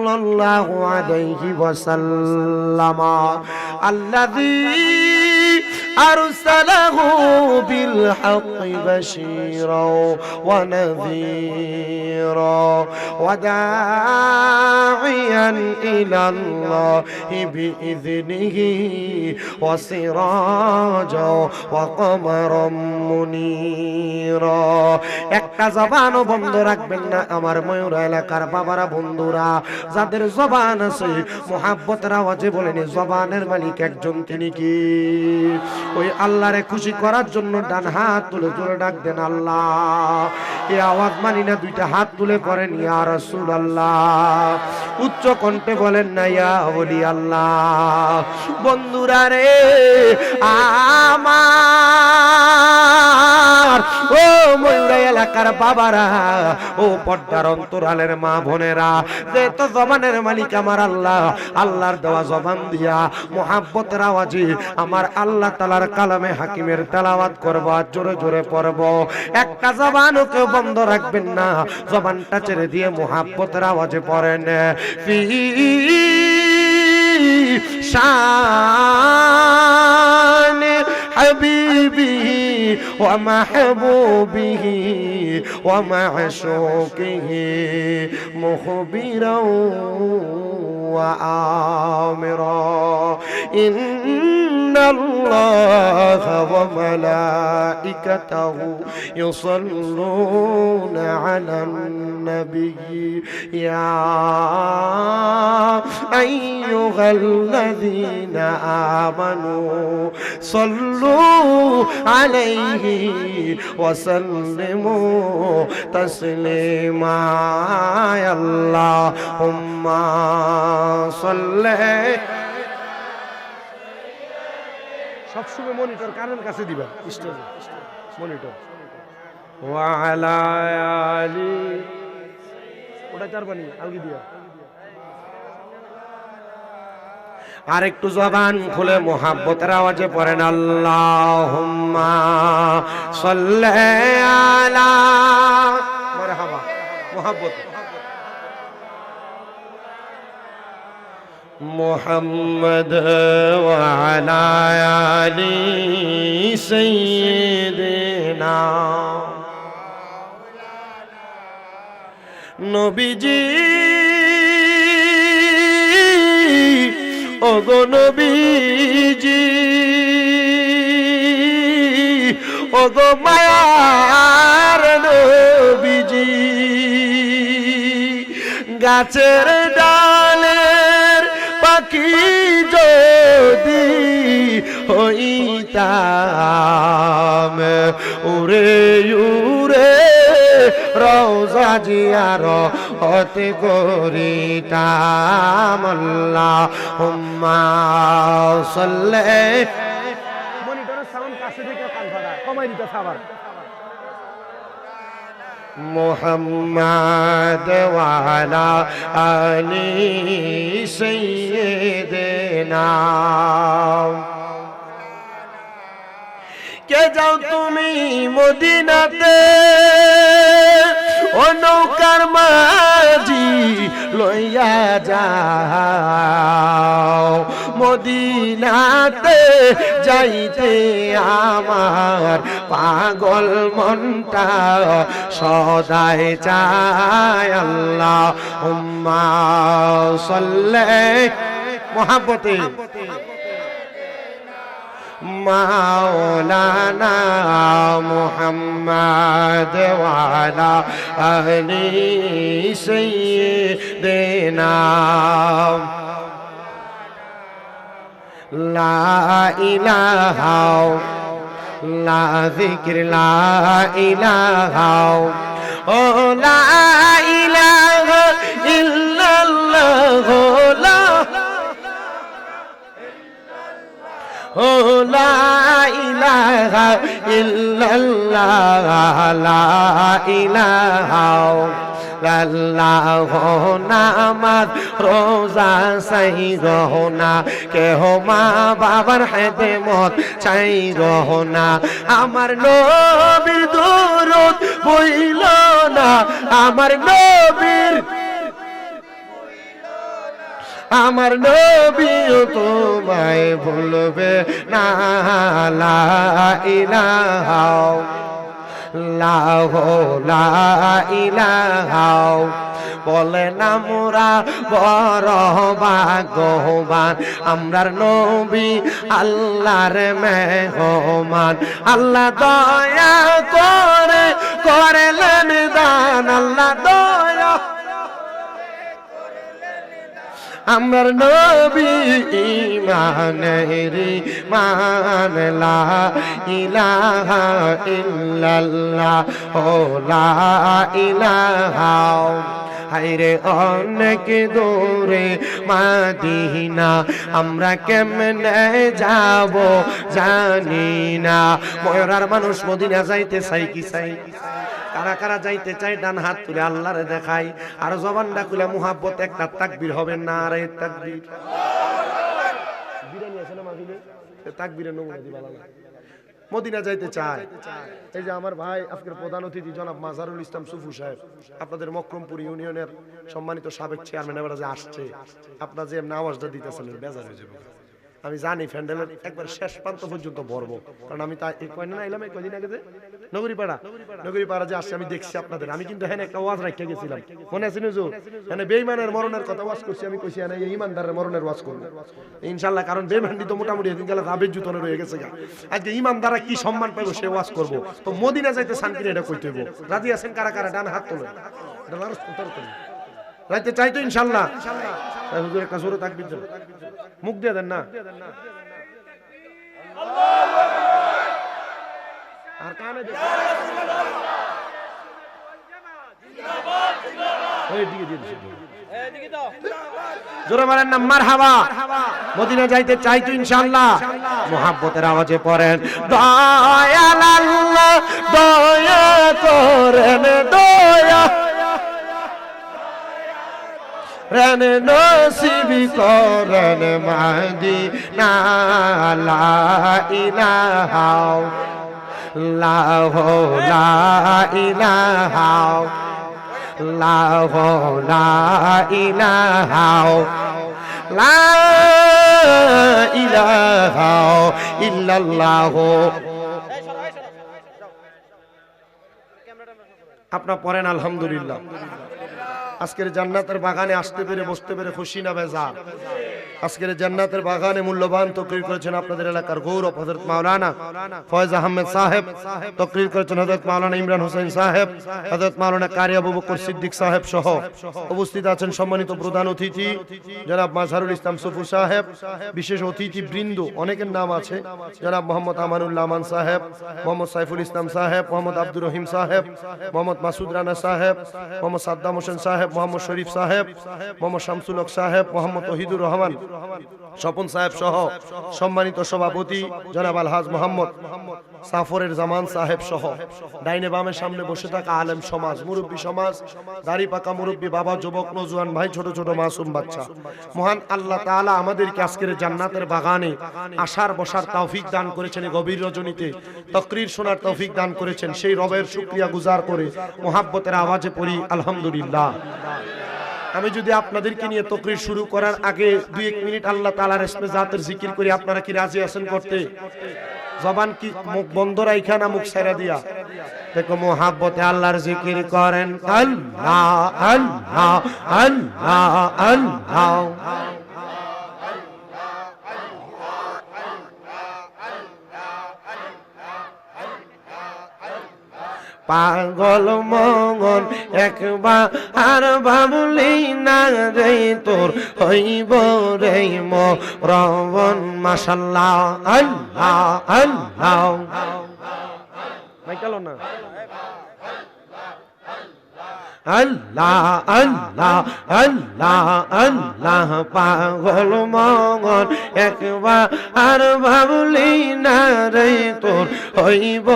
সাল্লাল্লাহু আলাইহি ওয়াসাল্লাম আল্লাযী আরসালাহু বিল হাক্কি বাশীরা ওয়া নাযীরা ওয়া দাঈয়ান ইলাল্লাহি বিইذনিহি ওয়া সিরাজা ওয়া কমারাম মুনীরা। একটা জবানও বন্ধ রাখবেন না আমার ময়ূর এলাকার বাবারা, বন্ধুরা, যাদের জবান আছে মুহাব্বতের আওয়াজে বলেন জবানের মালিক একজন, তিনি কি? ওই আল্লাহরে খুশি করার জন্য ডান হাত তুলে জোরে ডাক দেন আল্লাহ। এই আওয়াজ মানি না, দুইটা হাত তুলে পড়েন ইয়া রাসূলুল্লাহ, উচ্চ কণ্ঠে বলেন না ইয়া ওলি আল্লাহ। বন্ধুরা রে আমার, ও ময়ূরা এলাকার বাবারা, ও পর্দার অন্তরালের মা বোনেরা, যে তো জবানের মালিক আমার আল্লাহ, আল্লাহর দেওয়া জবান দিয়া মুহাব্বতের আওয়াজে আমার আল্লাহ তাআলার কালামে হাকিমের তেলাওয়াত করব, জোরে জোরে পড়ব। একটা জবানও কেউ বন্ধ রাখবেন না, জবানটা ছেড়ে দিয়ে মুহাব্বতের আওয়াজে পড়েন ফি শান হাবিবি ওয়া মাহবুবিহি ওয়া মা'শুকিহি মুখবিরাও ওয়া আমিরা ইন্নাল্লাহা ওয়া মালাইকাতাহু ইউসাল্লুনা আলান নাবিয়্যি ইয়া আইয়ুহাল্লাযীনা আমানু সাল্লু আলাইহি ওয়া সাল্লিমু তাসলিমা। আল্লাহুম্মা সাল্লি, সবসময় মনিটর কানের কাছে দিবা, স্টেজে মনিটর, ওয়া আলা আলি, ওটা চারবানি আলগি দিয়া। আর একটু জবান খুলে মুহাব্বতের আওয়াজে পড়েন আল্লাহুম্মা সাল্লি আলা মারহাবা। মুহাব্বত মুহাম্মদ ওয়া আলা আলি সাইয়্যিদিনা নবীজি, ওগো নবীজি, ওগো মায়ার নবীজি, গাছের ডালের পাখি যদি হইতাম, উড়ে উড়ে রওজা জিয়ারত করিতাম। আল্লাহুম্মা সাল্লি, মনিটরের সাউন্ড কাছে থেকে কান ফাড়া কমাই দিতে খাবার। মুহাম্মাদ ওয়া আলা আলি সাইয়্যিদিনা। কে যাও তুমি মদিনাতে, ও নৌকার মাঝি লইয়া যাও, মদিনাতে যাইতে আমার পাগল মনটা সদাই চায়। আল্লাহুম্মা সাল্লি, মুহাব্বতে মাওলানা মুহাম্মদ ওয়া আলা আলি সাইয়্যিদিনা। লা ইলাহা লা যিকর লা ইলাহা ও লা ইলাহা ইল্লাল্লাহ, ও লা ইলাহা ইল্লাল্লাহ, লা ইলাহা ইল্লাল্লাহ। নামাজ রোজা চাই গহনা, কেহ মা বাবার খেদমত চাই গহনা, আমার নবীর দরুদ বইল না, আমার নবীর আমার নবীও তোমায় ভুলবে না লা ইলাহা লা ইলাহা বলেন আমরা বড় ভাগ্যবান আমরার নবী আল্লাহর মেহমান আল্লাহ দয়া করে করলেন দান আল্লাহ দয়া আমার নবী ইমানের মান লা ইলাহা ইল্লাল্লাহ ও লা ইলাহা হায়রে অনেক দূরে মদিনা আমরা কেমনে যাব জানি না ময়রার মানুষ মদিনা যাইতে চাই কি চাই কারা কারা যাইতে চাই ডান হাত তুলে আল্লাহরে দেখাই আর জবানটা খুলে মুহাব্বত একটা তাকবীর হবে না আরে তাকবীর বিরানি আছে না মাহফিলে তাকবীরের নমুনা দিবা আল্লাহ মদিনা যাইতে চায় এই যে আমার ভাই আজকের প্রধান অতিথি জনাব মাজারুল ইসলাম সুফু সাহেব আপনাদের মকরমপুর ইউনিয়নের সম্মানিত সাবেক চেয়ারম্যান এবারে যে আসছে আপনারা যে এমনি আওয়াজটা দিতেছেন বেজার হয়ে যাবে আমি জানি ফ্যান্ডেলের একবার শেষ প্রান্ত পর্যন্ত বর্ব কারণ আমি তাই কয়দিন আইলাম এই কয়দিন আগে যে নগরীপাড়া যে আসছে আমি দেখছি আপনাদের আমি কিন্তু হ্যাঁ একটা ওয়াজ রাখতে গেছিলাম মনে আছে নুজু হ্যাঁ বেঈমানের মরণের কথা ওয়াজ করছি আমি কইছি না এই ইমানদারের মরণের ওয়াজ করব ইনশাআল্লাহ কারণ বেঈমানটি তো মোটামুটি এদিন গেলে রাবের জুতনে রয়ে গেছে আজকে ইমানদাররা কি সম্মান পাইবো সে ওয়াজ করব তো মদিনা যাইতে শান্তি এটা কইতে হইব রাজি আছেন কারা কারা ডান হাত তোলেন এটা লারস উত্তর করেন রাইতে চাই তো ইনশাআল্লাহ হুজুরের কাজরে তাকবীর দেন মুখ দিয়ে দেন না আর কানে দেন এই দিকে দিয়ে দিন এই দিকে দাও জোরে বলেন না মারহাবা মদিনা যাইতে চাই তো ইনশাআল্লাহ মুহাব্বতের আওয়াজে পড়েন দয়াল আল্লাহ দয়া করেন দয়া রন নসিবি করেন মদিনা লা ইলাহা লা ইলাহা লা ইলাহা লা ইলাহা ইল্লাল্লাহ আপনারা পড়েন আলহামদুলিল্লাহ আজকের জান্নাতের বাগানে আসতে পেরে বসতে পেরে খুশি না বেজার আজকের জান্নাতের বাগানে মূল্যবান তাকরীর করেছেন আপনাদের এলাকার গৌরব হযরত মাওলানা ফয়েজ আহমেদ সাহেব তাকরীর করেছেন হযরত মাওলানা ইমরান হোসেন সাহেব হযরত মাওলানা কারি আবু বকর সিদ্দিক সাহেব সহ উপস্থিত আছেন সম্মানিত প্রধান অতিথি জনাব মাজারুল ইসলাম সুফু সাহেব বিশেষ অতিথি বৃন্দ অনেকের নাম আছে জনাব মোহাম্মদ আমানুল্লাহ আমান সাহেব মোহাম্মদ সাইফুল ইসলাম সাহেব মোহাম্মদ আব্দুর রহিম সাহেব মোহাম্মদ মাসুদ রানা সাহেব মোহাম্মদ সাদ্দাম হোসেন সাহেব মোহাম্মদ শরীফ সাহেব মোহাম্মদ শামসুল হক সাহেব মোহাম্মদ তহিদুর রহমান স্বপন সাহেব সহ সম্মানিত সভাপতি জনাব আলহাজ মোহাম্মদ সাফরের জামান সাহেব সহ ডাইনে বামের সামনে বসে থাকা আলেম সমাজ মুরব্বী সমাজ দাড়ি পাকা মুরব্বী বাবা যুবক নওজোয়ান ভাই ছোট ছোট মাসুম বাচ্চা মহান আল্লাহ তাআলা আমাদেরকে আজকের জান্নাতের বাগানে আসার বসার তৌফিক দান করেছেন গভীর রজনীতে তাকরীর শোনার তৌফিক দান করেছেন সেই রবের শুকরিয়া গুজার করে মুহাব্বতের আওয়াজে পড়ি আলহামদুলিল্লাহ আমি যদি আপনাদেরকে নিয়ে তাকরীর শুরু করার আগে 2-1 মিনিট আল্লাহ তাআলার ইসমে জাতের জিকির করি আপনারা কি রাজি আছেন করতে জবান কি মুখ বন্ধ রাখা না মুখ ছাইরা দিয়া দেখো মুহাব্বতে আল্লাহর জিকির করেন আল্লাহ আল্লাহ আল্লাহ আল্লাহ পাগল মন একবার আর ভাবলি না রে তোর হইব রে মরণ মাশাআল্লাহ আল্লাহ আল্লাহ মাইকালো না আল্লাহ আল্লাহ আল্লাহ আল্লাহ পাগল মন একবার আর ভাবলি না রে তোর হইব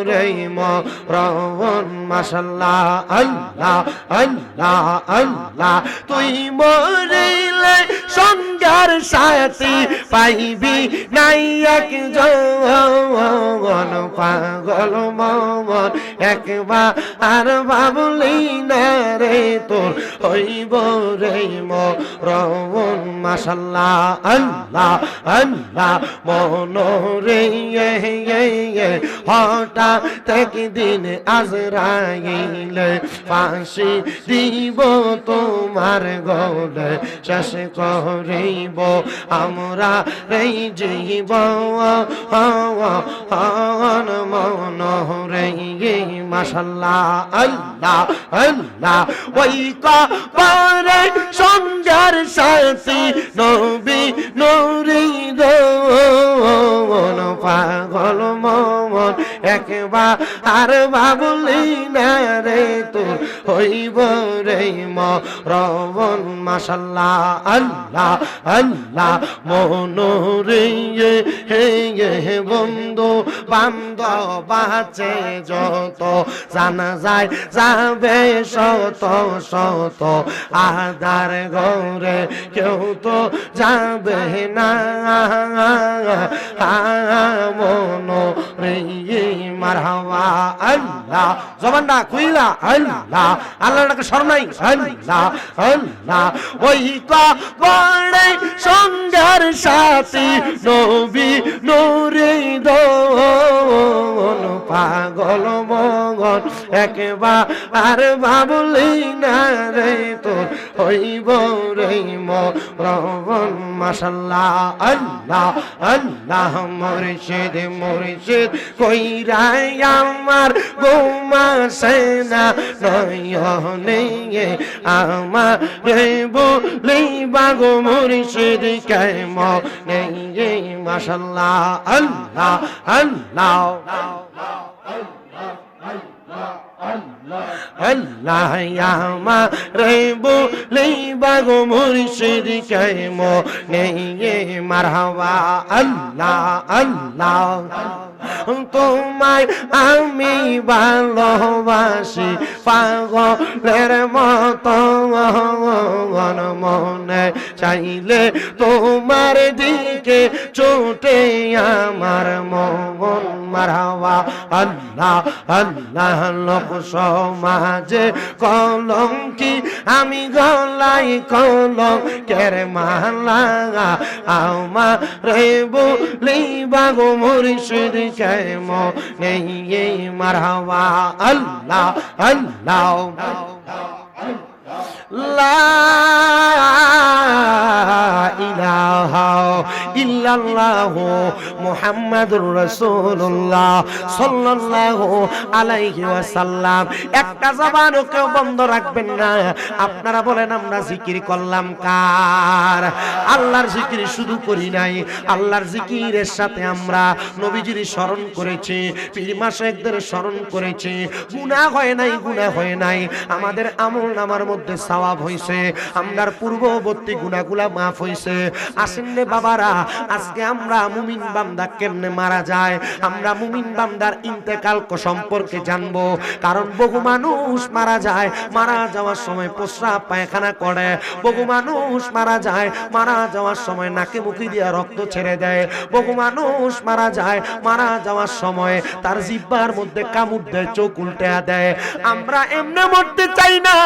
রে মরণ মাশাআল্লাহ আল্লাহ আল্লাহ আল্লাহ তুই মরিলে সঙ্গে সঙ্গের সাথী পাইবি নাই একজন পাগল মন একবার আর ভাবলি না রে তোর হইব রে মরণ মাশাআল্লাহ আল্লাহ আল্লাহ মন রে হঠাৎ একদিন আজরাইলে ফাঁসি দিব তোমার গলে শেষ করিব আমরা রে জীবন মন রে মাশাআল্লাহ আল্লাহ আল্লাহ ওই কবরে সঙ্গের সাথী নবী নুরি দোন পাগল মন একবার আর ভাবলি না রে তোর হইব রে মরণ মাশাআল্লাহ আল্লাহ আল্লাহ মন রে হে বন্ধু বান্ধব আছে যত জানা যায় যাবে শত শত আদার ঘরে কেউ তো যাবে না মন রে মারহাবা আল্লাহ জবানটা খুইলা আল্লাহ আল্লাহকে শরণাই আল্লাহ আল্লাহ ওই কবরে সঙ্গের সাথী নবী নুরি দোন পাগল মন একবার আর ভাবলি না রে তোর হইব রে মরণ মাশাআল্লাহ আল্লাহ আল্লাহ মুর্শিদ মুর্শিদ কইরাই আমার ঘুমাসে না নয়নে আমার রে বলি বাগো মুর্শিদ কেমনে মাশাআল্লাহ আল্লাহ আল্লাহ আল্লাহ আমারে বলি বাগো মুর্শিদ কেমনে মারহাবা আল্লাহ আল্লাহ তোমায় আমি ভালোবাসি পাগলের মতো মনে চাইলে তোমার দিকে ছুটে আমার মন মারহাবা আল্লাহ আল্লাহ লোক সমাজে কলঙ্কি আমি গলাই কলঙ্কের মালা আমারে বলি বাগো মুর্শিদ কেমনে মারহাবা আল্লাহ আল্লাহ লা ইলাহা ইল্লাল্লাহু মুহাম্মাদুর রাসূলুল্লাহ সাল্লাল্লাহু আলাইহি ওয়াসাল্লাম। একটা জবানও কেউ বন্ধ রাখবেন না। আপনারা বলেন আমরা জিকির করলাম কার? আল্লাহর জিকির শুধু করি নাই, আল্লাহর জিকিরের সাথে আমরা নবীজির স্মরণ করেছি, পীর মাশায়েখদের স্মরণ করেছি। গুনাহ হয় নাই, গুনাহ হয় নাই, আমাদের আমল নামার মধ্যে সওয়াব হইছে, আমরার পূর্ববর্তী গুনাহগুলা মাফ হইছে। আসেন রে বাবারা, আজকে আমরা মুমিন বান্দা কেমনে মারা যায়, আমরা মুমিন বান্দার ইন্তেকাল সম্পর্কে জানবো। কারণ বহু মানুষ মারা যায়, মারা যাওয়ার সময় প্রস্রাব পায়খানা করে, বহু মানুষ মারা যায়, মারা যাওয়ার সময় নাকে মুখে দিয়ে রক্ত ছেড়ে দেয়, বহু মানুষ মারা যায়, মারা যাওয়ার সময় তার জিহ্বার মধ্যে কামড় দেয়, চোখ উল্টে দেয়। আমরা এমনি মরতে চাই না,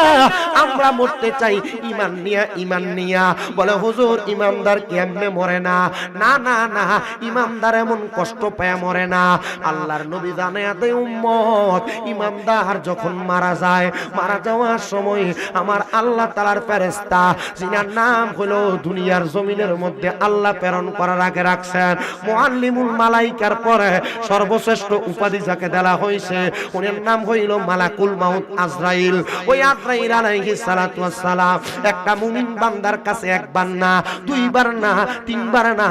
আমরা মরতে চাই ঈমান নিয়া, ঈমান নিয়া। বলে হুজুর ইমানদার কেমনে মরে না? না না না, ইমানদার এমন কষ্ট পায় মরে না। আল্লাহর নবী জানায়া দেয় উম্মত, ইমানদার যখন মারা যায়, মারা যাওয়ার সময় আমার আল্লাহ তাআলার ফেরেশতা, যিনার নাম হলো দুনিয়ার জমিনের মধ্যে আল্লাহ প্রেরণ করার আগে রাখছেন মুআল্লিমুল মালাইকার পরে সর্বশ্রেষ্ঠ উপাধি যাকে দেওয়া হয়েছে, ওনার নাম হইল মালাকুল মাউত আজরাইল। ওই আজরাইল আলাইহিস সালাতু ওয়াস সালাম একটা মুমিন বান্দার কাছে একবার না, দুইবার না, তিনবার না,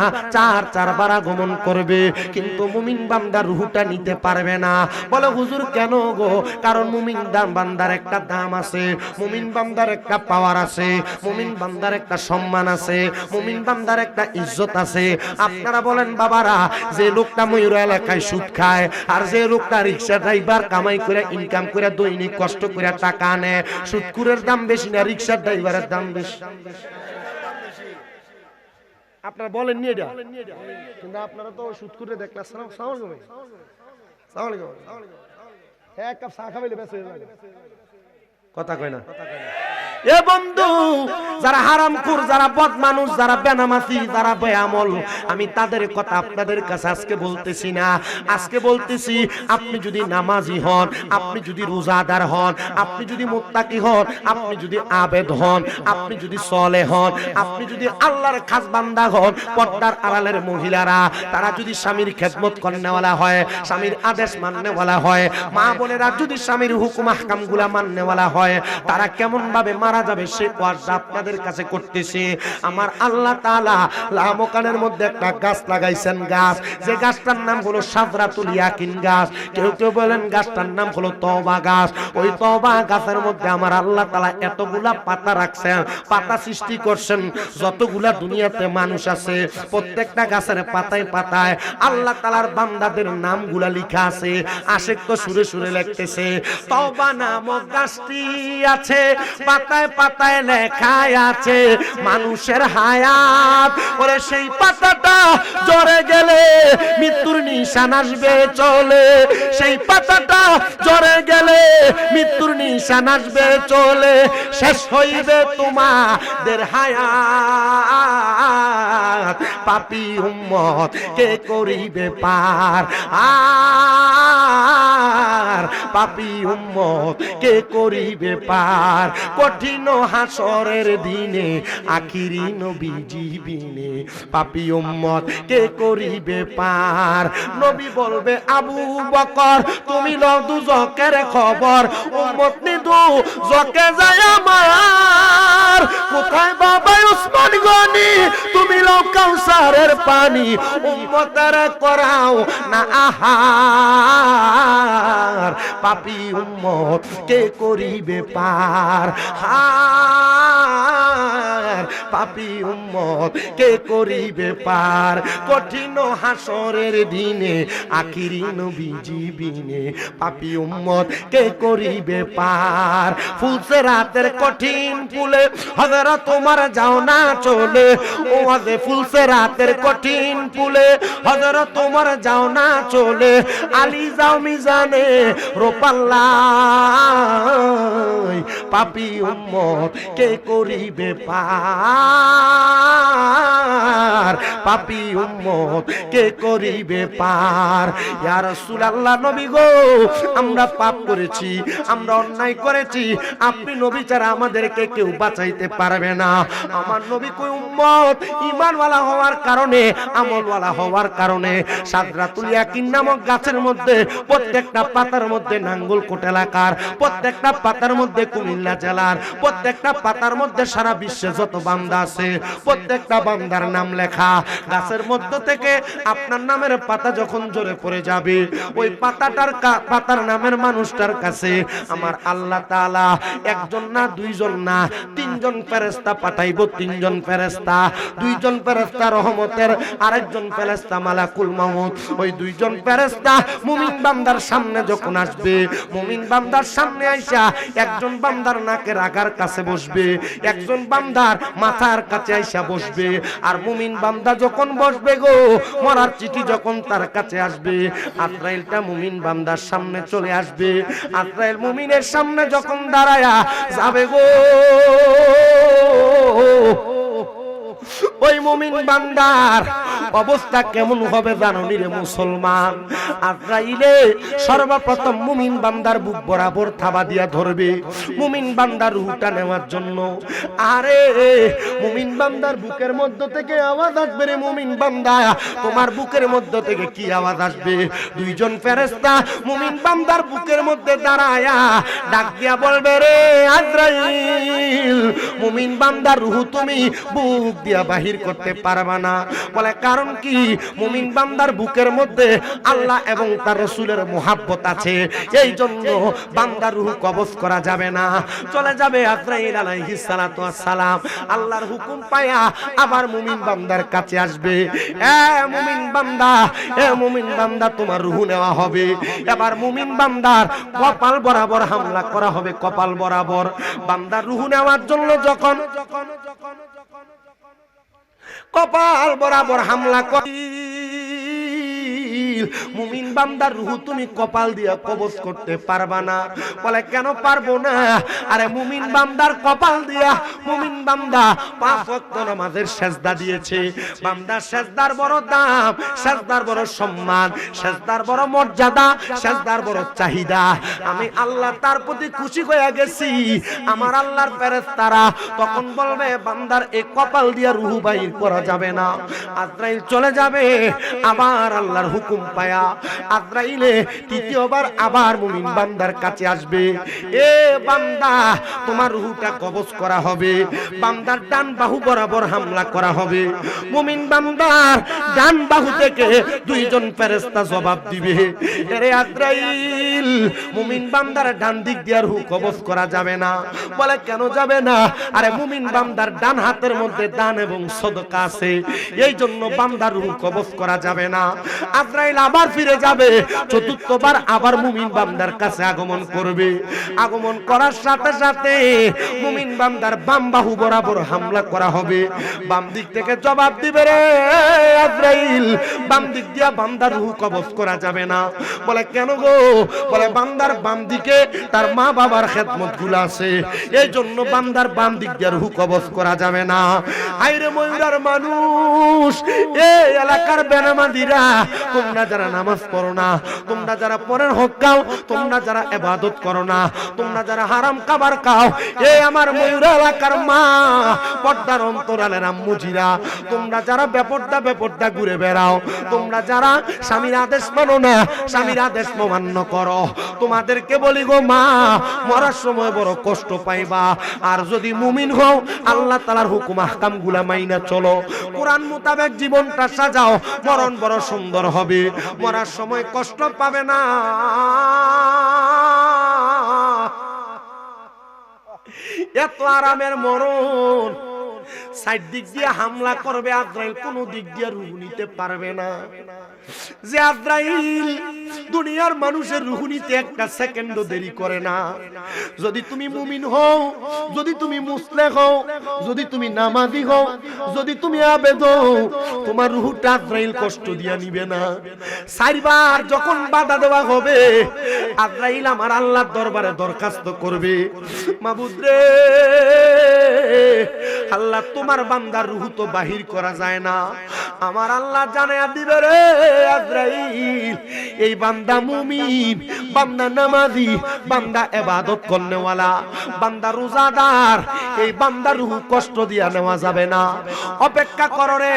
চারবার আগমন করবে, কিন্তু মুমিন বান্দার রূহটা নিতে পারবে না। বলে হুজুর কেন গো? কারণ মুমিন বান্দার একটা দাম আছে, মুমিন বান্দার একটা পাওয়ার আছে, মুমিন বান্দার একটা সম্মান আছে, মুমিন বান্দার একটা ইজ্জত আছে। আপনারা বলেন বাবারা, যে লোকটা ময়ূর এলাকায় সুদ খায়, আর যে লোকটা রিক্সা ড্রাইভার কামাই করে ইনকাম করে দৈনিক কষ্ট করে টাকা আনে, সুদকুরের দাম বেশি না রিক্সার ড্রাইভারের দাম বেশি? আপনারা বলেন নি এটা, কিন্তু আপনারা তো সুদ করে দেখলেন। এক কাপ চা খাইলে বেঁচে যাবে, কথা কয় না। এ বন্ধু, যারা হারামখোর, যারা বদমানুষ, যারা বেনামাজি, যারা বেআমল, আমি তাদের কথা আপনাদের কাছে আজকে বলতেছি না। আজকে বলতেছি, আপনি যদি নামাজি হন, আপনি যদি রোজাদার হন, আপনি যদি মুত্তাকি হন, আপনি যদি আবেদ হন, আপনি যদি সলে হন, আপনি যদি আল্লাহর খাস বান্দা হন, পর্দার আড়ালের মহিলারা তারা যদি স্বামীর খেদমত করনেওয়ালা হয়, স্বামীর আদেশ মাননেওয়ালা হয়, মা বোনেরা যদি স্বামীর হুকুম আহকামগুলা মাননেওয়ালা হয়, তারা কেমন ভাবে মারা যাবে সে ওয়াজটা আপনাদের কাছে করতেছি। আমার আল্লাহ তাআলা লামকানের মধ্যে একটা গাছ লাগাইছেন, গাছ, যে গাছটার নাম হলো সাদরাতুল ইয়াকিন গাছ। কেউ কেউ বলেন গাছটার নাম হলো তওবা গাছ। ওই তওবা গাছের মধ্যে আমার আল্লাহ তাআলা এতগুলা পাতা রাখছেন, পাতা সৃষ্টি করছেন। যতগুলা দুনিয়াতে মানুষ আছে, প্রত্যেকটা গাছের পাতায় পাতায় আল্লাহ তাআলার বান্দাদের নামগুলা লেখা আছে। আশিক তো সুরে সুরে লিখতেছে, তওবা নামক গাছটি আছে, পাতায় পাতায় লেখা আছে মানুষের হায়াত। ওরে সেই পাতাটা ঝরে গেলে মৃত্যুর নিশান আসবে চলে, সেই পাতাটা ঝরে গেলে মৃত্যুর নিশান আসবে চলে, শেষ হইবে তোমাদের হায়াত। পাপী উম্মত কে করিবে পার, আর পাপী উম্মত কে করিবে পার। কঠিন হাসরের দিনে আখিরি নবীজি বিনে পাপী উম্মত কে করিবে পার। নবী বলবে, আবু বকর তুমি লও দুজকের খবর, উম্মত নিদু জকে যায় আমার। কোথায় বাবা উসমান গনি, তুমি লও কাউসারের পানি, উম্মতের করাও না আহার। পাপী উম্মত কে করিবে পার, হার পাপী উম্মত কে করিবে পার। কঠিন হাসরের দিনে আখিরি নবীজি বিনে পাপী উম্মত কে করিবে পার। ফুলছে রাতের কঠিন ফুলে হযরত তোমার যাও না চলে, ও আজে ফুলছে রাতের কঠিন ফুলে হযরত তোমার যাও না চলে। আলী যাও মিজানে রোপাল্লায়, পাপী উম্মত কে করিবে পার, পাপী উম্মত কে করিবে পার। ইয়া রাসূলুল্লাহ, নবী গো আমরা পাপ করেছি, আমরা অন্যায় করেছি, আপনি নবী ছাড়া আমাদেরকে কেউ বাঁচাইতে পারবে না। আমার নবী কই উম্মত ঈমানওয়ালা হওয়ার কারণে, আমলওয়ালা হওয়ার কারণে সাদরাতুল ইয়াকিন নামক গাছের মধ্যে প্রত্যেকটা পাতার মধ্যে নাঙ্গলকোট এলাকার, প্রত্যেকটা পাতার মধ্যে কুমিল্লা জেলার, প্রত্যেকটা পাতার মধ্যে সারা বিশ্বে যত বান্দা আছে প্রত্যেকটা বান্দার নাম লেখা। গাছের মধ্য থেকে আপনার নামের পাতা যখন জোরে পড়ে যাবে, ওই পাতার নামের মানুষটার কাছে আমার আল্লাহ তাআলা একজন না, দুইজন না, তিনজন ফেরেশতা পাঠাইব। তিনজন ফেরেশতা, দুইজন ফেরেশতা রহমতের, আরেকজন ফেরেশতা মালাকুল মাউত। ওই দুইজন ফেরেশতা মুমিন বান্দার সামনে যখন আসবে, মুমিন বান্দার সামনে আইসা একজন বান্দার নাকের আগার কাছে বসবে, একজন বান্দার মাথার কাছে আইসা বসবে। আর মুমিন বান্দা যখন বসবে গো, মরার চিঠি যখন তার কাছে আসবে, আজরাইলটা মুমিন বান্দার সামনে চলে আসবে। আজরাইল মুমিনের সামনে যখন দাঁড়ায়া যাবে গো, ওই মুমিন বান্দার অবস্থা কেমন হবে জানো নি রে মুসলমান? আজরাইলে সর্বপ্রথম মুমিন বান্দার বুক বরাবর থাবা দিয়া ধরবে মুমিন বান্দার রূহটা নেওয়ার জন্য। আরে মুমিন বান্দার বুকের মধ্য থেকে আওয়াজ আসবে রে মুমিন বান্দা, তোমার বুকের মধ্য থেকে কি আওয়াজ আসবে? দুইজন ফেরেশতা মুমিন বান্দার বুকের মধ্যে দাঁড়ায়া ডাক দিয়া বলবে, রে আজরাইল, মুমিন বান্দার রূহ তুমি বুক দিয়া বাহির করতে পারবা না। বলে কারণ কি? মুমিন বান্দার বুকের মধ্যে আল্লাহ এবং তার রাসূলের মুহাব্বত আছে, এই জন্য বান্দার রূহ কবজ করা যাবে না, চলে যাবে আজরাইল আলাইহিস সালাতু ওয়াস সালাম। আল্লাহর হুকুম পায়া আবার মুমিন বান্দার কাছে আসবে, এ মুমিন বান্দা, এ মুমিন বান্দা, তোমার রূহ নেওয়া হবে। এবার মুমিন বান্দার কপাল বরাবর হামলা করা হবে, কপাল বরাবর। বান্দার রূহ নেওয়ার জন্য যখন কপাল বরাবর হামলা করে। মুমিন বান্দার রূহ তুমি কপাল দিয়া কবজ করতে পারবা না। বলে কেন পারবো না? আরে মুমিন বান্দার কপাল দিয়া মুমিন বান্দা 5 ওয়াক্ত নামাজের সেজদা দিয়েছে। বান্দার সেজদার বড় দাম, সেজদার বড় সম্মান, সেজদার বড় মর্যাদা, সেজদার বড় চাহিদা। আমি আল্লাহ তার প্রতি খুশি হয়ে গেছি। আমার আল্লাহর ফেরেশতারা তখন বলবে বান্দার এই কপাল দিয়া রূহ বাইর করা যাবে না। আজরাইল চলে যাবে, আবার আল্লাহর হুকুম পায়া আজরাইলে তৃতীয়বার আবার মুমিন বান্দার কাছে আসবে। এ বান্দা, তোমার রূহটা কবজ করা হবে। বান্দার ডান বাহু বরাবর হামলা করা হবে। মুমিন বান্দার ডান বাহু থেকে 2 জন ফেরেশতা জবাব দিবে, এরে আজরাইল, মুমিন বান্দার ডান দিক দিয়ে রূহ কবজ করা যাবে না। বলে কেন যাবে না? আরে মুমিন বান্দার ডান হাতের মধ্যে দান এবং সদকা আছে, এই জন্য বান্দার রূহ কবজ করা যাবে না। আজরাইল আবার ফিরে যাবে, চতুর্থবার আবার মুমিন বান্দার কাছে আগমন করবে। আগমন করার সাথে সাথে মুমিন বান্দার বাম বাহু বরাবর হামলা করা হবে। বাম দিক থেকে জবাব দিবে, রে আজরাইল, বাম দিক দিয়া বান্দার রূহ কবজ করা যাবে না। বলে কেন গো? বলে বান্দার বাম দিকে তার মা বাবার খেদমতগুলো আছে, এই জন্য বান্দার বাম দিক দিয়া রূহ কবজ করা যাবে না। আইরে ময়ূরার মানুষ, এই এলাকার বেনামাজিরা, তোমরা যারা নামাজ পড়ো না, তোমরা যারা পরের হক খাও, তোমরা যারা ইবাদত করো না, তোমরা যারা হারাম খাবার খাও, এই আমার ময়ূরা এলাকার মা, পর্দার অন্তরালের আম্মুজিরা, তোমরা যারা বেপর্দা ঘুরে বেড়াও, তোমরা যারা স্বামীর আদেশ মানো না, স্বামীর আদেশ অমান্য করো, তোমাদেরকে বলি গো মা, মরার সময় বড় কষ্ট পাইবা। আর যদি মুমিন হও, আল্লাহ তাআলার হুকুম আহকাম গুলা মাইনা চলো, কোরআন মোতাবেক জীবনটা সাজাও, মরণ বড় সুন্দর হবে, মরার সময় কষ্ট পাবে না। এত আরামের মরণ, সাইড দিক দিয়ে হামলা করবে আজরাইল, কোন দিক দিয়ে রূহ নিতে পারবে না। যে আজরাইল দুনিয়ার মানুষের রূহ নিতে একটা সেকেন্ডও দেরি করে না। যদি তুমি মুমিন হও, যদি তুমি মুসলিম হও, যদি তুমি নামাজি হও, যদি তুমি আবেদ হও, তোমার রূহটা আজরাইল কষ্ট দিয়া নিবে না। 4 বার যখন বাধা দেওয়া হবে, আজরাইল আমার আল্লাহর দরবারে দরখাস্ত করবে, মাবুদ রে, আল্লাহ তোমার বান্দার রূহ তো বাহির করা যায় না। আমার আল্লাহ জানায়া দিবে, রে আজরাইল, এই বান্দা মুমিন, বান্দা নামাজি, বান্দা ইবাদত করনেওয়ালা, বান্দা রোজাদার, এই বান্দার রূহ কষ্ট দিয়া নেওয়া যাবে না। অপেক্ষা করো রে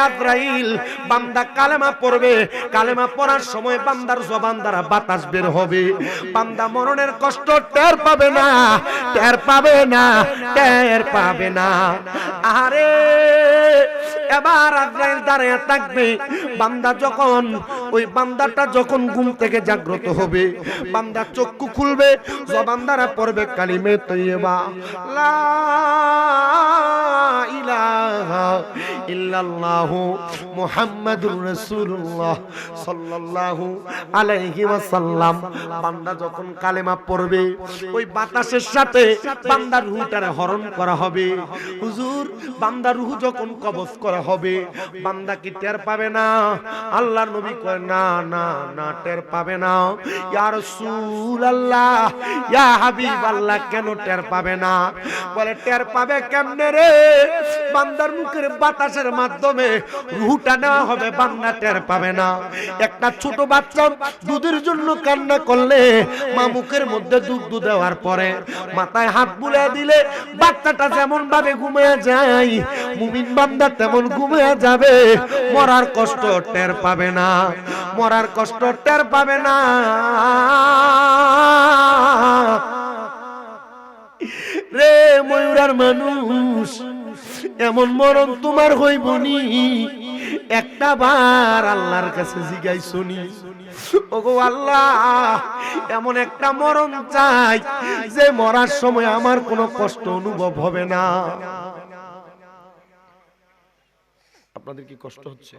আজরাইল। বান্দা কালেমা পড়বে, কালেমা পড়ার সময় বান্দার জবান দ্বারা বাতাস বের হবে, বান্দা মরণের কষ্ট টের পাবে না, টের পাবে না, টের পাবে না। আরে এবার আজরাইল দাঁড়িয়ে থাকবে, বান্দা যখন, ওই বান্দাটা যখন ঘুম থেকে জাগ্রত হবে, বান্দা চক্ষু খুলবে, জবান দ্বারা পড়বে কালিমে তৈয়বা, লা ইলাহা ইল্লাল্লাহু মুহাম্মাদুর রাসূলুল্লাহ সাল্লাল্লাহু আলাইহি ওয়াসাল্লাম। বান্দা যখন কালেমা পড়বে, ওই বাতাসের সাথে বান্দার রূহটারে হরণ করা হবে। হুজুর, বান্দার রূহ যখন কবজ করা হবে, বান্দা কি টের পাবে না? আল্লাহর নবী কয়, না না না, টের পাবে না। ইয়া রাসূলুল্লাহ, ইয়া হাবিবাল্লাহ, কেন টের পাবে না? বলে টের পাবে কেমনে রে? বান্দার মুখের বাতাসের মাধ্যমে রূহটা নেওয়া হবে, বান্দা টের পাবে না। একটা ছোট বাচ্চা দুধের জন্য কান্না করলে, মা মুখের মধ্যে দুধ দেওয়ার পরে মাথায় হাত বুলিয়ে দিলে বাচ্চাটা যেমন ভাবে ঘুমিয়ে যায়, মুমিন বান্দা তেমন ঘুমিয়ে যাবে, মরার কষ্ট টের পাবে না, মরার কষ্ট টের পাবে না। রে ময়ূরার মানুষ, এমন মরণ তোমার হইবনি, একটা বার আল্লাহর কাছে জিগাই শুনি, ওগো আল্লাহ, এমন একটা মরণ চাই যে মরার সময় আমার কোনো কষ্ট অনুভব হবে না। আপনাদের কি কষ্ট হচ্ছে?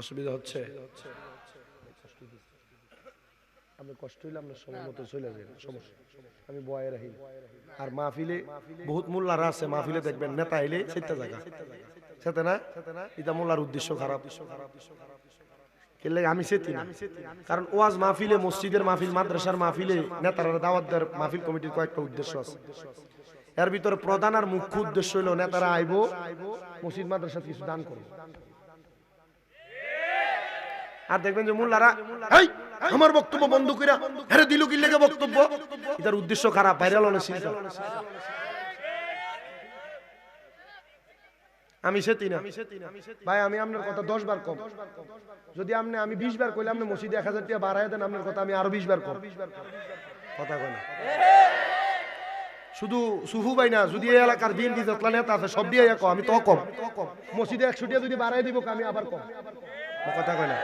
অসুবিধা হচ্ছে? আমি কষ্ট হইলে আপনার সময় মতো চলে যাবেন, সমস্যা, আমি বয়ে রাখি। আর মাহফিলে বহুত মোল্লারা আছে, মাহফিলে দেখবেন নেতা আইলে সেটা জায়গা সেতে না এটা মোল্লার উদ্দেশ্য খারাপ আমি সেতি না কারণ ওয়াজ মাহফিলে মসজিদের মাহফিল মাদ্রাসার মাহফিলে নেতারা দাওয়াত দেওয়ার মাহফিল কমিটির কয়েকটা উদ্দেশ্য আছে এর ভিতরে প্রধান আর মুখ্য উদ্দেশ্য হলো নেতারা আইবো মসজিদ মাদ্রাসাতে কিছু দান করবে আর দেখবেন যে মোল্লারা এই আমার বক্তব্য বন্ধ কইরা আরে দিল কি লেগে বক্তব্য এটার উদ্দেশ্য খারাপ ভাইরাল হলো চিন্তা আমি সেতি না ভাই আমি আপনার কথা 10 বার কম যদি আমি 20 বার কইলে আপনি মসজিদে 1000 টাকা বাড়ায় দেন আপনার কথা আমি আরো 20 বার কম কথা কয় না শুধু সুফু ভাই না যদি এই এলাকার দিন দি যতলা নেতা আছে সব দিয়ে কম আমি তো কম মসজিদে 100 টাকা যদি বাড়ায় দিব আমি আবার কম কথা কয় না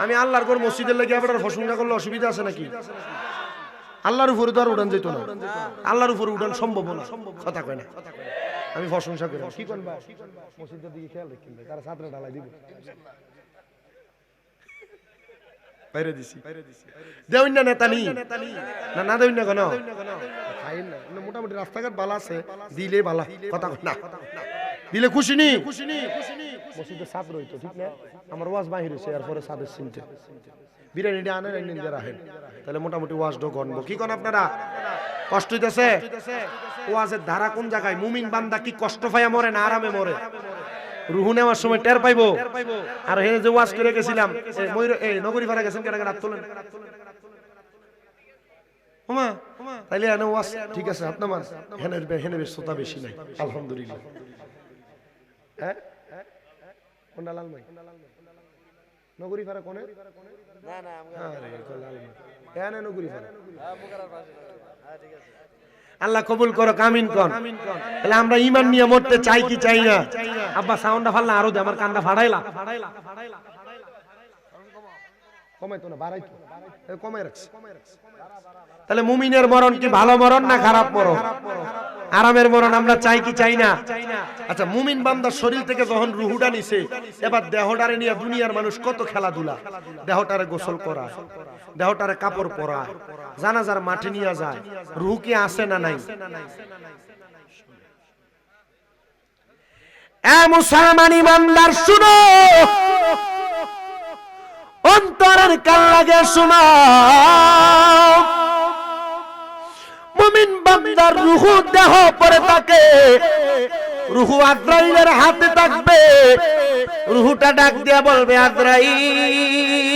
আমি আল্লাহর ঘর মসজিদের লাগি আবার প্রশংসা করলে অসুবিধা আছে নাকি আল্লাহর উপরে তো আর উড়ান যেত না আল্লাহর উপরে উড়ান সম্ভব না কথা কয় না আমি প্রশংসা করি কি করবা মসজিদের দিকে খেয়াল রাখেন তারা ছাত্র ঢালাই দিব বাইরে দিছি দেউন না নেতানি না না দেউন না কেন খাই না মোটামুটি রাস্তাঘাট বালা আছে দিলে বালা কথা কয় না দিলে খুশি নি মসজিদে ছাত্র হইতো ঠিক না আমার ওয়াজ বাহির হইছে এরপরে সাদের চিনতে বিরিয়ানিটা আনেন একদিন যারা হেন তাহলে মোটামুটি ওয়াজ ডো গণবো কি কোন আপনারা কষ্ট হইতেছে ওয়াজের ধারা কোন জায়গায় মুমিন বান্দা কি কষ্ট পাইয়া মরে না আরামে মরে রুহু নেওয়ার সময় টের পাইবো আর হে যে ওয়াজ করে গেছিলাম এই নগরী ভাড়া গেছেন কেন রাত তোলেন ওমা তাইলে এনে ওয়াজ ঠিক আছে আপনার হেনের শ্রোতা বেশি নাই আলহামদুলিল্লাহ হ্যাঁ কোনটা লালমাই নগরী ভাড়া কোনে না না আরে লালমাই এনে নগরী ভাড়া ঠিক আছে আল্লাহ কবুল করো আমিন কোন তাহলে আমরা ঈমান নিয়ে মরতে চাই কি চাই না আব্বা সাউন্ডটা ফালনা আরো দে আমার কানটা ফাড়াইলা কমাই তো না বাড়াই তো কমাই রাখছি তাহলে মুমিনের মরণ কি ভালো মরণ না খারাপ মরণ আরামের মরণ আমরা চাই কি চাই না আচ্ছা মুমিন বান্দার শরীর থেকে যখন রুহুটা নিছে এবার দেহটারে নিয়ে দুনিয়ার মানুষ কত খেলাধুলা দেহটারে গোসল করা দেহটারে কাপড় পরা জানাজার মাঠে নিয়ে যায় রুহু কি আছে না নাই এ মুসলমান ইমানদার শুনো অন্তরের কান লাগে শুনো মুমিন বান্দার রূহ দেহ পরে থাকে রূহ আজরাইলের হাতে থাকবে রূহটা ডাক দিয়া বলবে আজরাইল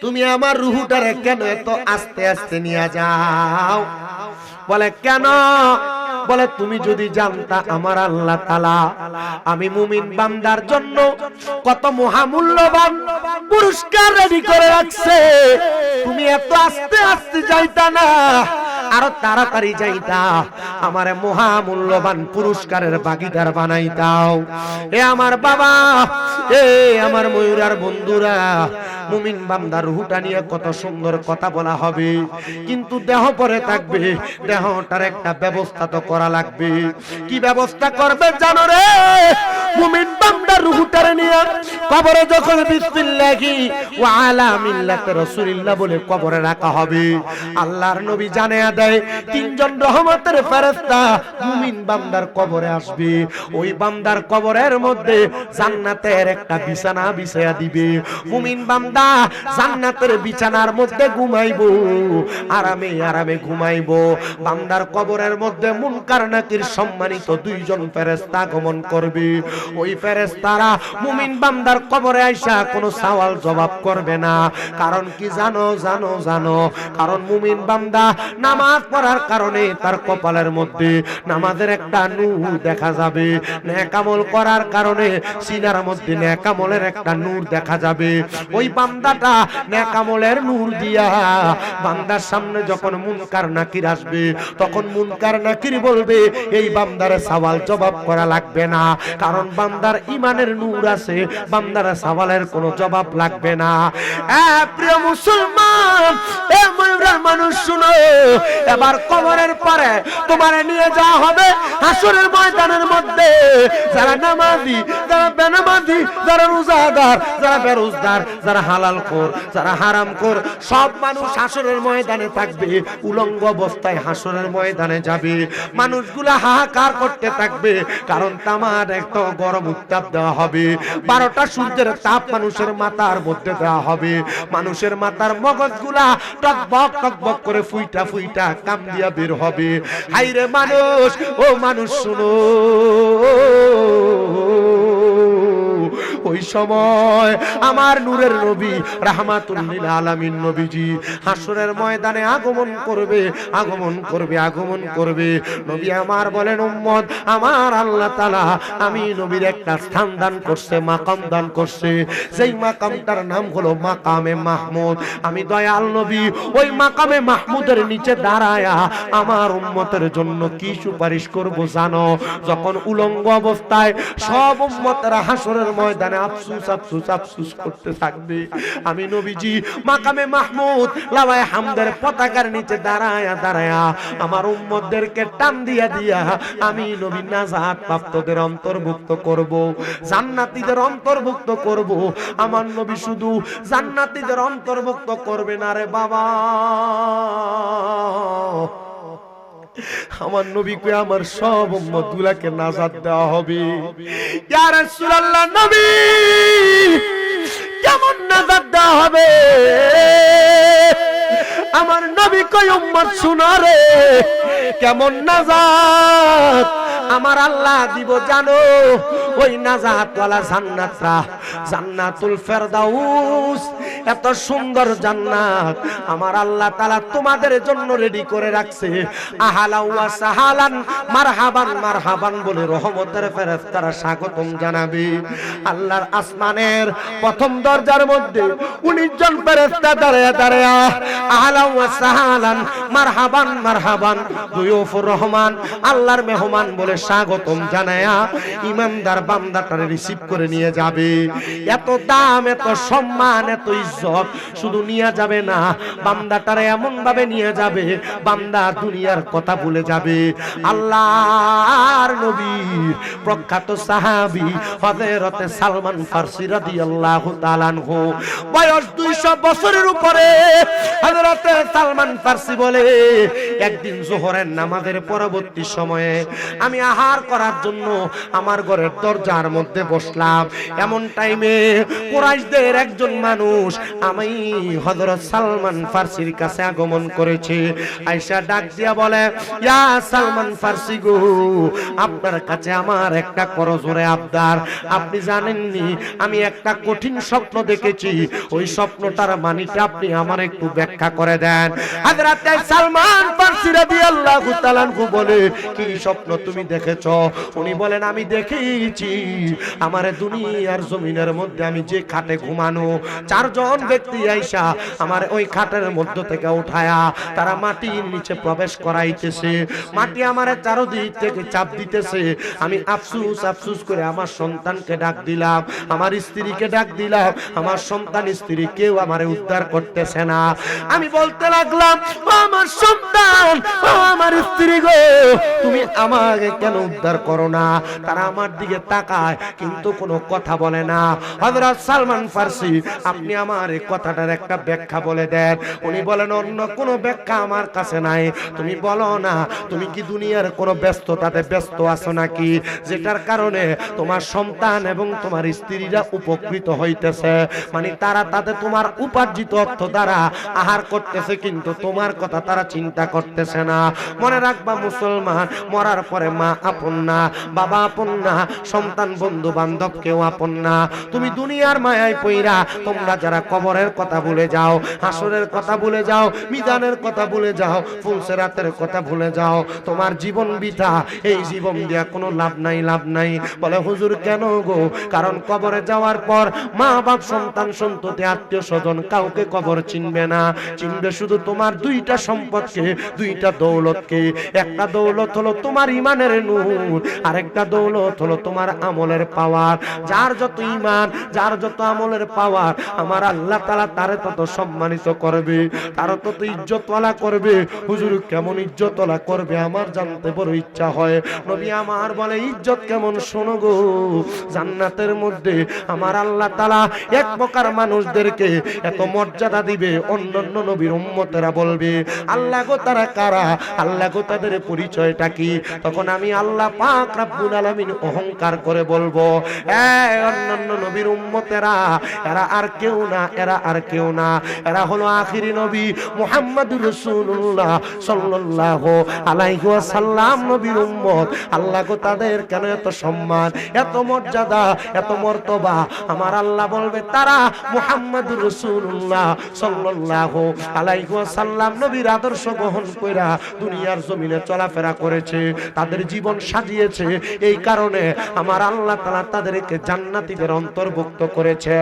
তুমি আমার রূহটারে কেন এত আস্তে আস্তে নিয়ে যাও বলে কেন বলে তুমি যদি জানতা আমার আল্লাহ তাআলা আমি মুমিন বান্দার জন্য কত মহামূল্যবান পুরস্কার রেডি করে রাখছে তুমি এত আস্তে আস্তে যাইতা না আরো তাড়াতাড়ি যাইতা আমারে মহামূল্যবান পুরস্কারের ভাগীদার বানাইতাও এ আমার বাবা এ আমার ময়ূরার বন্ধুরা মুমিন বান্দার রূহটা নিয়ে কত সুন্দর কথা বলা হবে কিন্তু দেহ পরে থাকবে দেহটার একটা ব্যবস্থা তো করা লাগবে কি ব্যবস্থা করবে জানো রে মুমিন বান্দার রূহটারে নিয়ে কবরে যখন বিসমিল্লাহি ওয়া আলা মিল্লাতি রাসূলিল্লাহ বলে কবরে রাখা হবে আল্লাহর নবী জানিয়ে দেয় তিনজন রহমতের ফেরেশতা মুমিন বান্দার কবরে আসবে ওই বান্দার কবরের মধ্যে জান্নাতের একটা বিছানা বিছায়া দিবে মুমিন বান্দা জান্নাতের বিছানার মধ্যে ঘুমাইবো আরামে আরামে ঘুমাইবো বান্দার কবরের মধ্যে মুনকার নাকির সম্মানিত দুইজন ফেরেশতা আগমন করবে ওই ফেরেশতারা মুমিন বান্দার কবরে আইসা কোনো সওয়াল জবাব করবে না কারণ কি জানো জানো জানো কারণ মুমিন বান্দা নামাজ পড়ার কারণে তার কপালের মধ্যে নামাজের একটা নূর দেখা যাবে নেক আমল করার কারণে সিনার মধ্যে নেক আমলের একটা নূর দেখা যাবে ওই বান্দাটা নেক আমলের নূর দিয়া বান্দার সামনে যখন মুনকার নাকির আসবে তখন মুনকার নাকির বলবে এই বান্দার সওয়াল জবাব করা লাগবে না কারণ বান্দার ইমানের নূর আছে, বান্দার সওয়ালের কোনো জবাব লাগবে না। প্রিয় মুসলমান, এ ময়ূরের মানুষ শুনো, এবার কবরের পরে তোমারে নিয়ে যাওয়া হবে হাসরের ময়দানের মধ্যে। যারা নামাজি, যারা বেনামাজি, যারা রোজাদার, যারা বেরোজগার, যারা হালালখোর, যারা হারামখোর, সব মানুষ হাসরের ময়দানে থাকবে। উলঙ্গ অবস্থায় হাসরের ময়দানে যাবে। মানুষগুলা হাহাকার করতে থাকবে, কারণ তামার একটা গরম উত্তাপ দেওয়া হবে। 12টা সূর্যের তাপ মানুষের মাথার মধ্যে দেওয়া হবে। মানুষের মাথার মগজগুলা টকবক টকবক করে ফুইটা ফুইটা কাম দিয়া বের হবে। হাইরে মানুষ, ও মানুষ শুনো, ওই সময় আমার নূরের নবী রাহমাতুল লিল আলামিন নবীজি হাসরের ময়দানে আগমন করবে, আগমন করবে, আগমন করবে। নবী আমার বলেন, উম্মত আমার, আল্লাহ তাআলা আমি নবীর একটা স্থান দান করছে, মাকাম দান করছে। সেই মাকামটার নাম হলো মাকামে মাহমুদ। আমি দয়াল নবী ওই মাকামে মাহমুদের নিচে দাঁড়ায়া আমার উম্মতের জন্য কি সুপারিশ করব জানো? যখন উলঙ্গ অবস্থায় সব উম্মতেরা হাসরের ময়দানে আফসোস আফসোস আফসোস করতে থাকবে, আমি নবীজি মাকামে মাহমুদ লাওয়ায়ে হামদের পতাকার নিচে দাঁড়ায়া দাঁড়ায়া আমার উম্মতদেরকে টান দিয়া দিয়া আমি নবী নাজাত প্রাপ্তদের অন্তর্ভুক্ত করব, জান্নাতীদের অন্তর্ভুক্ত করব। আমার নবী শুধু জান্নাতীদের অন্তর্ভুক্ত করবে না রে বাবা, আমার নবীকে আমার সব উম্মতগুলোকে নাজাত দেওয়া হবে। ইয়া রাসূলুল্লাহ, নবী কেমন নাজাত দেওয়া হবে? আমার নবী কয়, উম্মত শুনো রে, কেমন নাজাত আমার আল্লাহ দিব জানো? ওই নাজাত ওয়ালা জান্নাতরা, জান্নাতুল ফেরদাউস, এত সুন্দর জান্নাত আমার আল্লাহ তাআলা তোমাদের জন্য রেডি করে রাখছে। আহালা ওয়া সাহালান, মারহাবান মারহাবান বলে রহমতের ফেরেশতারা স্বাগতম জানাবে। আল্লাহর আসমানের প্রথম দরজার মধ্যে 19 জন ফেরেশতা দাঁড়ায়া দাঁড়ায়া আহালা ওয়া সাহালান, মারহাবান মারহাবান, দুয়ুফুর রহমান, আল্লাহর মেহমান বলে স্বাগতম জানায়া ইমানদার বান্দাটারে রিসিভ করে নিয়ে যাবে। এত দাম, এত সম্মান, এত ইজ্জত শুধু নিয়ে যাবে না, বান্দাটারে এমন ভাবে নিয়ে যাবে বান্দা দুনিয়ার কথা ভুলে যাবে। আল্লাহর নবীর প্রখ্যাত সাহাবী হযরতে সালমান ফারসি রাদিয়াল্লাহু তাআলা আনহু, বয়স 200 বছরের উপরে। হযরতে সালমান ফারসি বলে, একদিন যোহরের নামাজের পরবর্তী সময়ে আমি আহার করার জন্য আমার ঘরের দরজার মধ্যে বসলাম। এমন টাইমে কুরাইশদের একজন মানুষ আমি হযরত সালমান ফারসির কাছে আগমন করেছে। আয়েশা ডাক দিয়া বলে, ইয়া সালমান ফারসি গো, আপনার কাছে আমার একটা করজোরে আবদার। আপনি জানেননি আমি একটা কঠিন স্বপ্ন দেখেছি, ওই স্বপ্নটার মানেটা আপনি আমার একটু ব্যাখ্যা করে দেন। হযরত সালমান ফারসি রাদিয়াল্লাহু তাআলা আনহু বলে, কি স্বপ্ন তুমি দেখেছো? উনি বলেন, আমি দেখেছি আমার দুনিয়ার জমিনের মধ্যে আমি যে খাটে ঘুমানো, 4 জন ব্যক্তি আইসা আমার ওই খাটের মধ্য থেকে উঠায়া তারা মাটির নিচে প্রবেশ করাইতেছে, মাটি আমার চারদিক থেকে চাপ দিতেছে। আমি আফসোস আফসোস করে আমার সন্তানকে ডাক দিলাম, আমার স্ত্রীকে ডাক দিলাম, আমার সন্তান স্ত্রী কেউ আমারে উদ্ধার করতেছে না। আমি বলতে লাগলাম, ও আমার সন্তান, ও আমার স্ত্রী গো, তুমি আমাকে কেন উদ্ধার করো না? তারা আমার দিকে তাকায় কিন্তু কোনো কথা বলে না। হযরত সালমান ফারসি, আপনি আমার এই কথাটার একটা ব্যাখ্যা বলে দেন। উনি বলেন, অন্য কোনো ব্যাখ্যা আমার কাছে নাই, তুমি বলো না, তুমি কি দুনিয়ার কোনো ব্যস্ততাতে ব্যস্ত আছো নাকি, যেটার কারণে তোমার সন্তান এবং তোমার স্ত্রীরা উপকৃত হইতেছে? মানে তারা তাতে তোমার উপার্জিত অর্থ দ্বারা আহার করতেছে, কিন্তু তোমার কথা তারা চিন্তা করতেছে না। মনে রাখবা মুসলমান, মরার পরে মা আপন না, বাবা আপন না, সন্তান বন্ধু বান্ধব কেউ আপন না। তুমি দুনিয়ার মায়ায় পইরা তোমরা যারা কবরের কথা ভুলে যাও, হাসরের কথা ভুলে যাও, মিজানের কথা ভুলে যাও, ফুলসেরাতের কথা ভুলে যাও, তোমার জীবন বৃথা। এই জীবন দিয়া কোনো লাভ নাই, লাভ নাই। বলে হুজুর কেন গো? কারণ কবরে যাওয়ার পর মা বাপ, সন্তান, সন্ততি, আত্মীয় স্বজন কাউকে কবর চিনবে না। চিনবে শুধু তোমার দুইটা সম্পদকে, দুইটা দৌলতকে। একটা দৌলত হলো তোমার ইমানের নূর, আরেকটা দৌলত হলো তোমার আমলের পাওয়ার। যার যত ইমান, যার যত আমলের পাওয়ার, আমার আল্লাহ তাআলা তারে তত সম্মানিত করবে, তার তত ইজ্জতওয়ালা করবে। হুজুর কেমন ইজ্জতওয়ালা করবে আমার জানতে বড় ইচ্ছা হয়। নবী আমার বলে ইজ্জত কেমন? শোনো গো, জান্নাতের মধ্যে আমার আল্লাহ তাআলা এক প্রকার মানুষদেরকে এত মর্যাদা দিবে, অন্যান্য নবীর উম্মতেরা বলবে আল্লাহ গো তারা কারা, আল্লাহ গো তাদের পরিচয়টা কি? তখন আমি আল্লাহ পাক রব্বুল আলামিন অহংকার করে বলবো, অন্যান্য নবীর উম্মতেরা এরা আর কেউ না, এরা আর কেউ না, এরা হলো আখিরি নবী মুহাম্মদুর রাসূলুল্লাহ সাল্লাল্লাহু আলাইহি ওয়াসাল্লাম নবীর উম্মত। আল্লাহ গো তাদের কেন এত সম্মান, এত মর্যাদা, এত মর্তবা? আমার আল্লাহ বলবে তারা মুহাম্মদুর রাসূলুল্লাহ সাল্লাল্লাহু আলাইহি ওয়াসাল্লাম নবীর আদর্শ গ্রহণ কইরা দুনিয়ার জমিনে চলাফেরা করেছে, তাদের জীবন সাজিয়েছে। এই কারণে আমার আল্লাহ তাআলা তাদেরকে জান্নাতীদের অন্তর্ভুক্ত করেছে।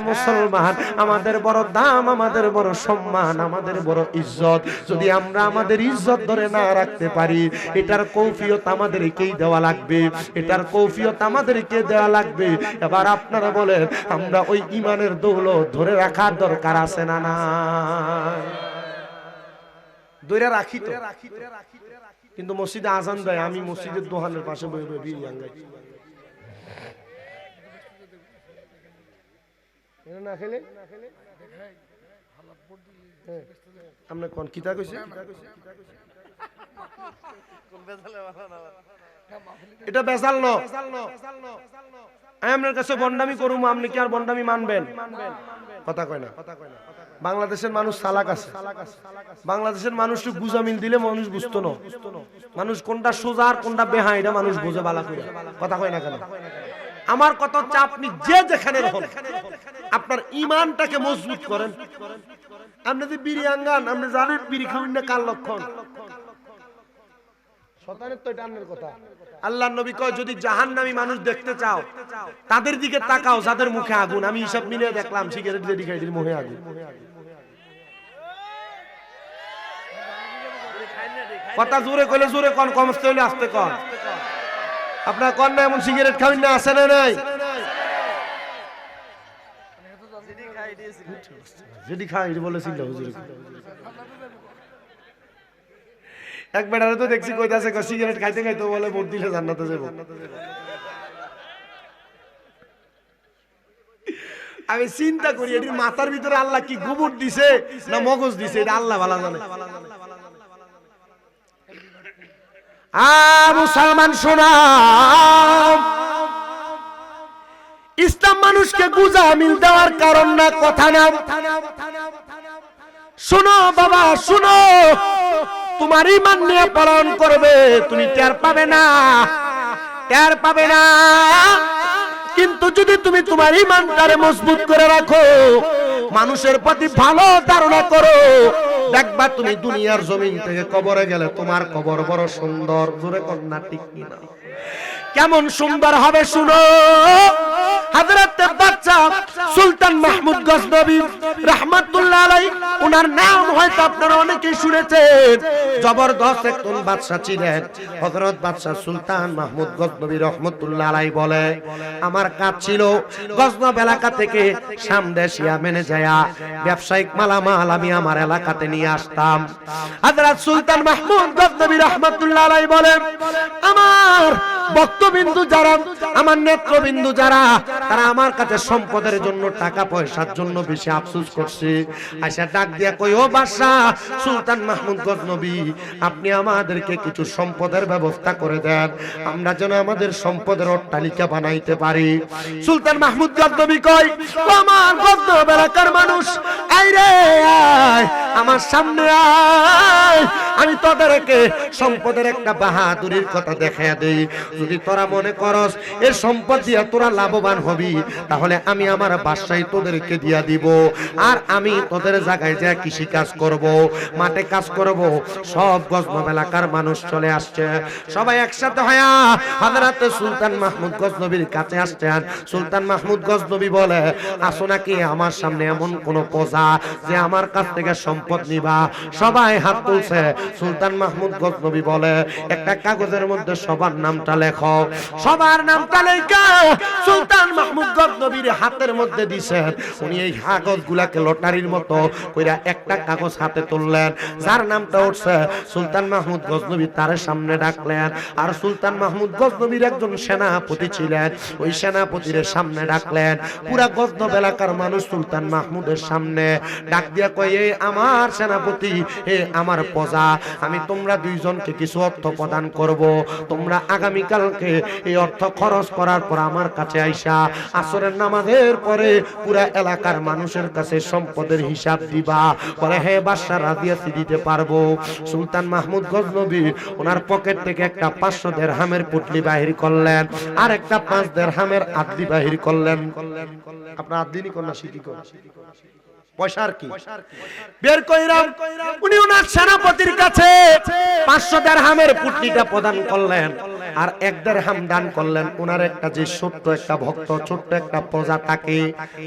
মুসলমান, আমাদের বড় দাম, আমাদের বড় সম্মান, আমাদের বড় ইজ্জত। যদি আমরা আমাদের ইজ্জত ধরে না রাখতে পারি, এটার কৌফিয়ত আমাদেরকেই দেওয়া লাগবে, এটার কৌফিয়ত আমাদেরকে দেওয়া লাগবে। এবার আপনারা বলেন আমরা ওই ইমানের দৌলত ধরে রাখার দরকার আছে না না? ধরে রাখি তো, কিন্তু মসজিদে আজান দেয়, আমি মসজিদের দোকানের পাশে বসে বসে বিরিয়ানি খাই। না খেলে আপনি কোন কিতা কইছে? এটা বেজাল ন। আমি আপনার কাছে বন্ডামি করুম, আপনি কি আর বন্ডামি মানবেন? কথা কয় না। বাংলাদেশের মানুষ চালাক আছে, বাংলাদেশের মানুষ গুজামিল দিলে মানুষ বুঝতো না, মানুষ কোনটা সোজা আর কোনটা বেহা এটা মানুষ বুঝে বালা করে। কথা কয় না কেন? আমার কথা হচ্ছে আপনি যে যেখানে হন, আপনার ইমানটাকে মজবুত করেন। আপনি যদি বিড়ি আঙ্গান, আপনি জানেন বিড়ি খাবেন না কার লক্ষণ? শয়তানের তো এটা আন্নের কথা। আল্লাহর নবী কয় যদি জাহান্নামী মানুষ দেখতে চাও তাদের দিকে তাকাও যাদের মুখে আগুন। আমি হিসাব মিলিয়ে দেখলাম সিগারেট যেদি খাই এদের মুখে আগুন। কথা জোরে কইলে জোরে কোন, কমস্তে হইলে আস্তে কোন। আপনার কোন না এমন সিগারেট খাবেন না, আছে না নাই? যেদি খাই বলেছিল হুজুর। এক বেটারে তো দেখছি কইতাছে সিগারেট খাইতে খাইতে বলে ভোট দিলে জান্নাতে যাব। আমি চিন্তা করি এটির মাথার ভিতরে আল্লাহ কি গোবর দিছে না মগজ দিছে, এটা আল্লাহ ভালো জানে। মুসলমান শোনা, ইসলাম মানুষকে গুজামিল দেওয়ার কারণ না, কথা না। শোনো বাবা শোনো, তোমার ঈমান নিয়ে পালন করবে, তুমি টের পাবে না, টের পাবে না। কিন্তু যদি তুমি তোমার ঈমানটারে মজবুত করে রাখো, মানুষের প্রতি ভালো ধারণা করো, দেখবা তুমি দুনিয়ার জমিন থেকে কবরে গেলে তোমার কবর বড় সুন্দর। জোরে কন্যা ঠিক কিনা? কেমন সুন্দর হবে শুনো। হযরত বাদশা সুলতান মাহমুদ গজনবী রাহমাতুল্লাহ আলাইহি, ওনার নাম হয়তো আপনারা অনেকেই শুনেছেন। জবরদস্ত একজন বাদশা ছিলেন হযরত বাদশা সুলতান মাহমুদ গজনবী রাহমাতুল্লাহ আলাইহি। বলে আমার কাজ ছিল গজনব এলাকা থেকে সামদেশ ইয়ামেনে যায়া ব্যবসায়িক মালামাল আমি আমার এলাকাতে নিয়ে আসতাম। হযরত সুলতান মাহমুদ গজনবী রাহমাতুল্লাহ আলাইহি বলেন আমার ভক্তবিন্দু যারা, আমার নেত্রবিন্দু যারা, তারা আমার কাছে সম্পদের জন্য, টাকা পয়সার জন্য বেশি আফসোস করছে। আয়সা ডাক দিয়া কই, ও বাদশা সুলতান মাহমুদ গজনবী, আপনি আমাদেরকে কিছু সম্পদের ব্যবস্থা করে দেন, আমরা যেন আমাদের সম্পদের অট্টালিকা বানাইতে পারি। সুলতান মাহমুদ গজনবী কই, ও আমার গজনব এলাকার মানুষ, আয় রে আয়, আমার সামনে আয়, আমি তোদেরকে সম্পদের একটা বাহাদুরির কথা দেখাইয়া দেই। যদি তোরা মনে করস এর সম্পদ দিয়া তোরা লাভবান হবি, তাহলে আমি আমার বাদশাহী তোদেরকে দিয়া দিব, আর আমি তোদের জায়গায় যা কৃষি কাজ করব, মাঠে কাজ করব। সব গজনব এলাকার মানুষ চলে আসছে, সবাই একসাথে হয়া হযরত সুলতান মাহমুদ গজনবীর কাছে আসছেন। সুলতান মাহমুদ গজনবী বলে, আসো নাকি আমার সামনে এমন কোন প্রজা যে আমার কাছ থেকে সম্পদ নিবা? সবাই হাত তুলছে। সুলতান মাহমুদ গজনবী বলে, একটা কাগজের মধ্যে সবার নামটা লেখো। সবার নামটা লেখা সুলতান মাহমুদ গজনবীর হাতের মধ্যে দিছেন। উনি এই কাগজগুলাকে লটারির মতো কইরা একটা কাগজ হাতে তুললেন, যার নামটা উঠছে সুলতান মাহমুদ গজনবী তার সামনে ডাকলেন। আর সুলতান মাহমুদ গজনবীর একজন সেনাপতি ছিলেন, ওই সেনাপতির সামনে ডাকলেন। পুরা গজনব এলাকার মানুষ সুলতান মাহমুদের সামনে ডাক দিয়া কয়, এই আমার সেনাপতি, হে আমার প্রজা, আমি তোমরা দুইজনকে কিছু অর্থ প্রদান করব। তোমরা আগামীকালকে এই অর্থ খরচ করার পর আমার কাছে আইসা আসরের নামাজের পরে পুরা এলাকার মানুষের কাছে সম্পদের হিসাব দিবা। বলে, হে বাদশা, রাজি আছি, দিতে পারবো। সুলতান মাহমুদ গজনবী ওনার পকেট থেকে একটা 500 দিরহামের পুটলি বাহির করলেন, আর একটা 5 দিরহামের আদলি বাহির করলেন। আপনার আদলিনি কন্যা শিখি কর পয়সার কি বের কইরাম। উনি ওনার সেনাপতির কাছে 500 দিরহামের পুটলিটা প্রদান করলেন, আর 1 দিরহাম দান করলেন ওনার একটা যে ছোট্ট একটা ভক্ত, ছোট্ট একটা প্রজা তাকে।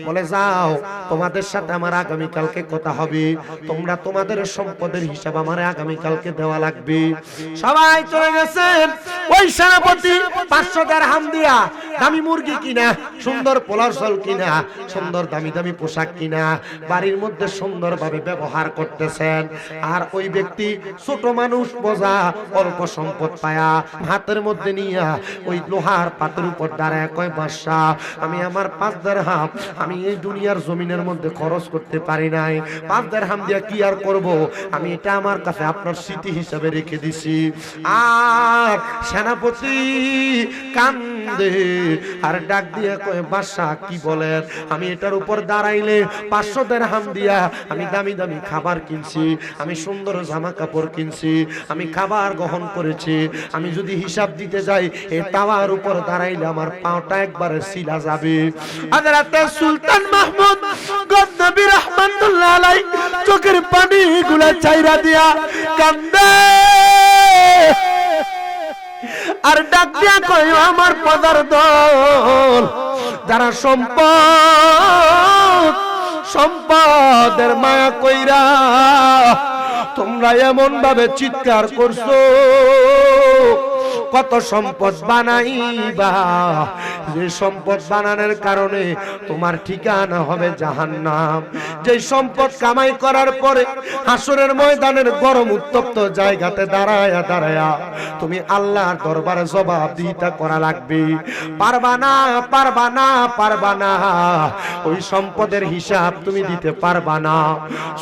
বলে, যাও, তোমাদের সাথে আমার আগামী কালকে কথা হবে, তোমরা তোমাদের সম্পদের হিসাব আমার আগামী কালকে দেওয়া লাগবে। সবাই চলে গেছেন। ওই সেনাপতি 500 দিরহাম দিয়া দামি মুরগি কিনা, সুন্দর পোলার চাল কিনা, সুন্দর দামি দামি পোশাক কিনা, বাড়ির মধ্যে সুন্দরভাবে ব্যবহার করতেছেন। আর ওই ব্যক্তি ছোট মানুষ, বোঝা, অল্প সম্পদ পায়া হাতের মধ্যে নিয়া ওই লোহার পাতের উপর দাঁড়ায় কয়, বাদশা, আমি আমার 5 দিরহাম আমি এই দুনিয়ার জমিনের মধ্যে খরচ করতে পারি নাই। 5 দিরহাম দিয়া কি আর করব? আমি এটা আমার কাছে আপনার স্মৃতি হিসাবে রেখে দিছি। আর সেনাপতি কান্দে আর ডাক দিয়ে কয়, বাদশা, কি বলেন? আমি এটার উপর দাঁড়াইলে 500 দিরহাম দিয়া আমি দামি দামি খাবার কিনছি, আমি সুন্দর জামা কাপড় কিনছি, আমি খাবার গ্রহণ করেছি। আমি যদি হিসাব দিতে যাই এই তাওয়ার উপর দাঁড়াইলে আমার পাওটা একবারে সিলা যাবে। হযরত সুলতান মাহমুদ গজনবী রাহমাতুল্লাহ আলাইহি চোখের পানিগুলা চাইরা দিয়া কান্দে আর ডাক দিয়া কয়, আমার পদার দল, যারা সম্পদের মায়া কইরা তোমরা এমন ভাবে চিৎকার করছো, কত সম্পদ বানাইবা, যে সম্পদ বানানোর কারণে তোমার ঠিকানা হবে জাহান্নাম। যে সম্পদ কামাই করার পরে হাসরের ময়দানের গরম উত্তপ্ত জায়গাতে দাঁড়ায়া দাঁড়ায়া তুমি আল্লাহর দরবারে জবাবদিহিতা করা লাগবে। পারবা না, পারবা না, পারবা না, ওই সম্পদের হিসাব তুমি দিতে পারবা না।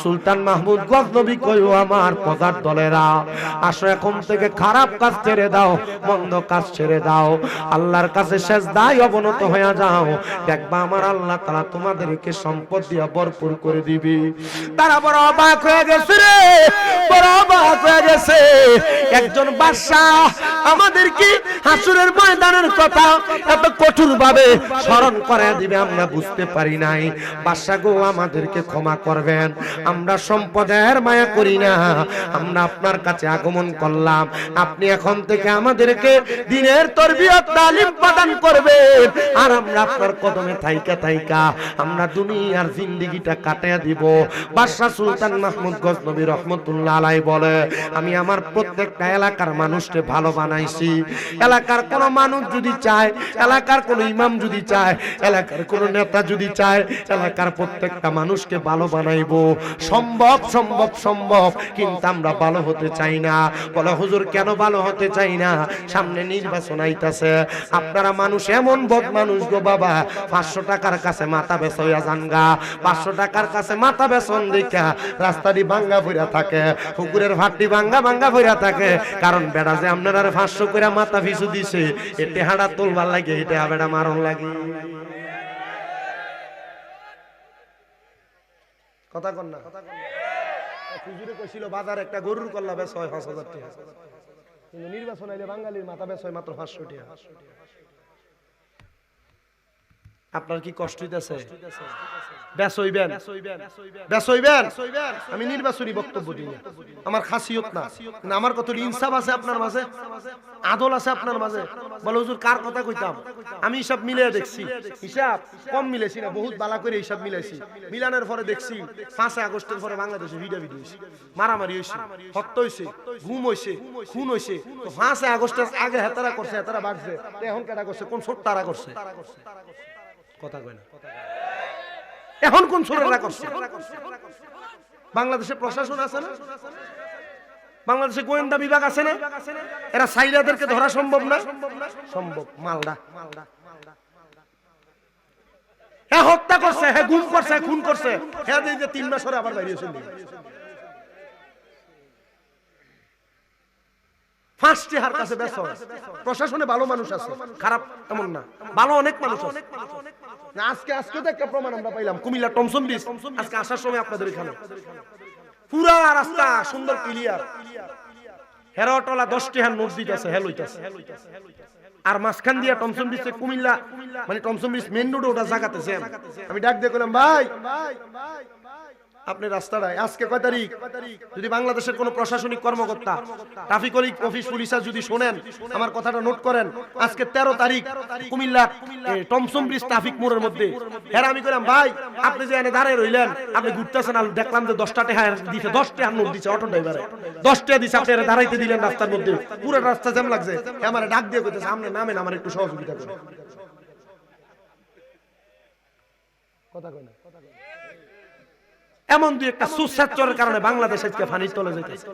সুলতান মাহমুদ গজনবী কয়, আমার প্রজার দলেরা, আসো এখন থেকে খারাপ কাজ ছেড়ে দাও, মন্দ কাজ ছেড়ে দাও, আল্লাহর কাছে সেজদায় অবনত হয়ে যাও, দেখবা আমার আল্লাহ তাআলা তোমাদেরকে সম্পদ দিয়া ভরপুর করে দিবে। তারা বড় অবাক হয়ে গেছে রে, বড় অবাক হয়ে গেছে। একজন বাদশা আমাদেরকে হাসরের ময়দানের কথা এত কঠোর ভাবে স্মরণ করে দিবে আমরা বুঝতে পারি নাই। বাদশা গো, আমাদেরকে ক্ষমা করবেন, আমরা সম্পদের মায়া করি না, আমরা আপনার কাছে আগমন করলাম, আপনি এখন থেকে আমাদেরকে দ্বীনের তরবিয়ত তালিম প্রদান করবেন, আর আমরা আপনার কদমে থাইকা থাইকা আমরা দুনিয়ার জিন্দেগিটা কাটিয়ে দিব। বাদশা সুলতান মাহমুদ গজনবী রহমতুল্লাহ আলাইহি বলে, আমি আমার প্রত্যেকটা এলাকার মানুষকে ভালো বানাইছি। এলাকার কোন মানুষ যদি চায়, এলাকার কোন ইমাম যদি চায়, এলাকার কোন নেতা যদি চায়, এলাকার প্রত্যেকটা মানুষকে ভালো বানাইবো। সম্ভব, সম্ভব, সম্ভব, কিন্তু আমরা ভালো হতে চাই না। বলে, হুজুর, কেন ভালো হতে চাই না? সামনে নির্বাচন আইতাছে, আপনারা মানুষ এমন বদ মানুষ গো বাবা, 500 টাকার কাছে মাথা বেচইয়া জানগা, 500 টাকার কাছে মাথা বেচন দেখা রাস্তাটি ভাঙ্গা ভইরা থাকে, পুকুরের ভাটটি ভাঙ্গা ভাঙ্গা ভইরা থাকে। কারণ বেড়া যে আপনারা 500 করে মাথা পিছু দিছে, এতে হাড়া তুলবার লাগে, এটা বেড়া মারণ লাগে। কথা কন না, হুজুরে কইছিল বাজার একটা গরুর কল্লা বেচ হয় 5,000 টাকা। কিন্তু নির্বাচন আইলে বাঙালির মাথা বেশ হয় মাত্র 500 টাকা। আপনার কি কষ্ট হইতেছে? বেশ হইবেন, বেশ হইবেন। আমি নির্বাচনী বক্তব্য দিই না, আমার খাসিয়ত না, কিন্তু আমার কত ইনসাফ আছে আপনার মাঝে, আদল আছে আপনার মাঝে। বলে হুজুর কার কথা কইতাম, আমি হিসাব মিলিয়ে দেখছি, হিসাব কম মিলেছি না, বহুত বালা করে হিসাব মিলাইছি। মিলানোর পরে দেখছি 5 আগস্টের পরে বাংলাদেশে ভিডিও হইছে, মারামারি হইছে, হত্যা হইছে, ঘুম হইছে, খুন হইছে। তো 5 আগস্টের আগে হেতারা করছে, হেতারা বাড়ছে, এখন কেটা করছে, কোন ছোট তারা করছে? কথা কয় না। এখন কোন ছোটরা করছে? বাংলাদেশে প্রশাসন আছে না, বাংলাদেশে গোয়েন্দা বিভাগ আছে না, এরা সাইরাদেরকে ধরা সম্ভব না? সম্ভব। মালদা হ্যাঁ হত্যা করছে, হ্যাঁ গুম করছে, খুন করছে, হ্যাঁ 3 মাস পরে আবার বাইরে এসে ফার্স্টে হার কাছে ব্যস্ত। প্রশাসনে ভালো মানুষ আছে, খারাপ এমন না, ভালো অনেক মানুষ আছে। আজকে তো একটা প্রমাণ আমরা পাইলাম কুমিল্লা টমসন ব্রিজ, আজকে আসার সময় আপনাদের এখানে পুরা রাস্তা সুন্দর ক্লিয়ার, হেরোটলা 10 টাকার নোট দিতেছে, হেলইতাছে। আর মাঝখান দিয়া টমসন ব্রিজে কুমিল্লা মানে টমসন ব্রিজ মেইন রোডে ওটা জায়গাতেছে। আমি ডাক দিয়ে কইলাম ভাই আপনি রাস্তাটায় আজকে কয় তারিখ, যদি বাংলাদেশের কোন প্রশাসনিক কর্মকর্তা ট্রাফিক অফিস পুলিশার যদি শোনেন আমার কথাটা নোট করেন, আজকে 13 তারিখ কুমিল্লা টমসন ব্রিজ ট্রাফিক মোড়ের মধ্যে। হ্যাঁ আমি কইলাম ভাই আপনি যে এনে দাঁড়ায় রইলেন, আপনি ঘুরতেছেন, আর দেখলাম যে 10 টাকা দিছে, 10 টাকা নোট দিছে অটো ড্রাইভারে, 10 টাকা দিছে, আপনি দাঁড়াইতে দিলেন রাস্তার মধ্যে, পুরো রাস্তা জ্যাম লাগছে। আমার ডাক দিয়ে কইতেছে আপনি নামেন, আমার একটু সহযোগিতা করেন। কথা কই না, এমন দুই একটা সুস্বাচ্ছরের কারণে বাংলাদেশ আজকে ফানির তলে যাইতেছে।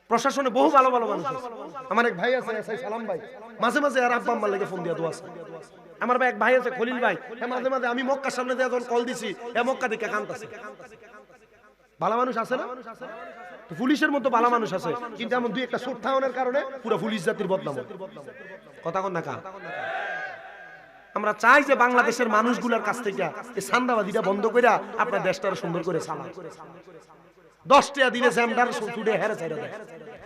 প্রশাসনে বহু ভালো ভালো মানুষ আছে। আমার এক ভাই আছে এসআই সালাম ভাই, মাঝে মাঝে আর আব্বা আম্মার লাগে ফোন দিয়া দোয়া আছে। আমার ভাই এক ভাই আছে খলিল ভাই, মাঝে মাঝে আমি মক্কার সামনে দিয়ে যখন কল দিছি, এ মক্কা দিকে কাঁদতেছে। ভালো মানুষ আছে না? তো পুলিশের মতো ভালো মানুষ আছে, কিন্তু এমন দুই একটা সুট থাউনের কারণে পুরো পুলিশ জাতির বদনাম। কথা কন না কা? আমরা চাই যে বাংলাদেশের মানুষগুলোর কাছ থেকে এই সান্দাবাজিটা বন্ধ করে আপনার দেশটা সুন্দর করে চালান। 10 টাকা দিলে জ্যামদার ছুটে হেরে ছেড়ে দেয়,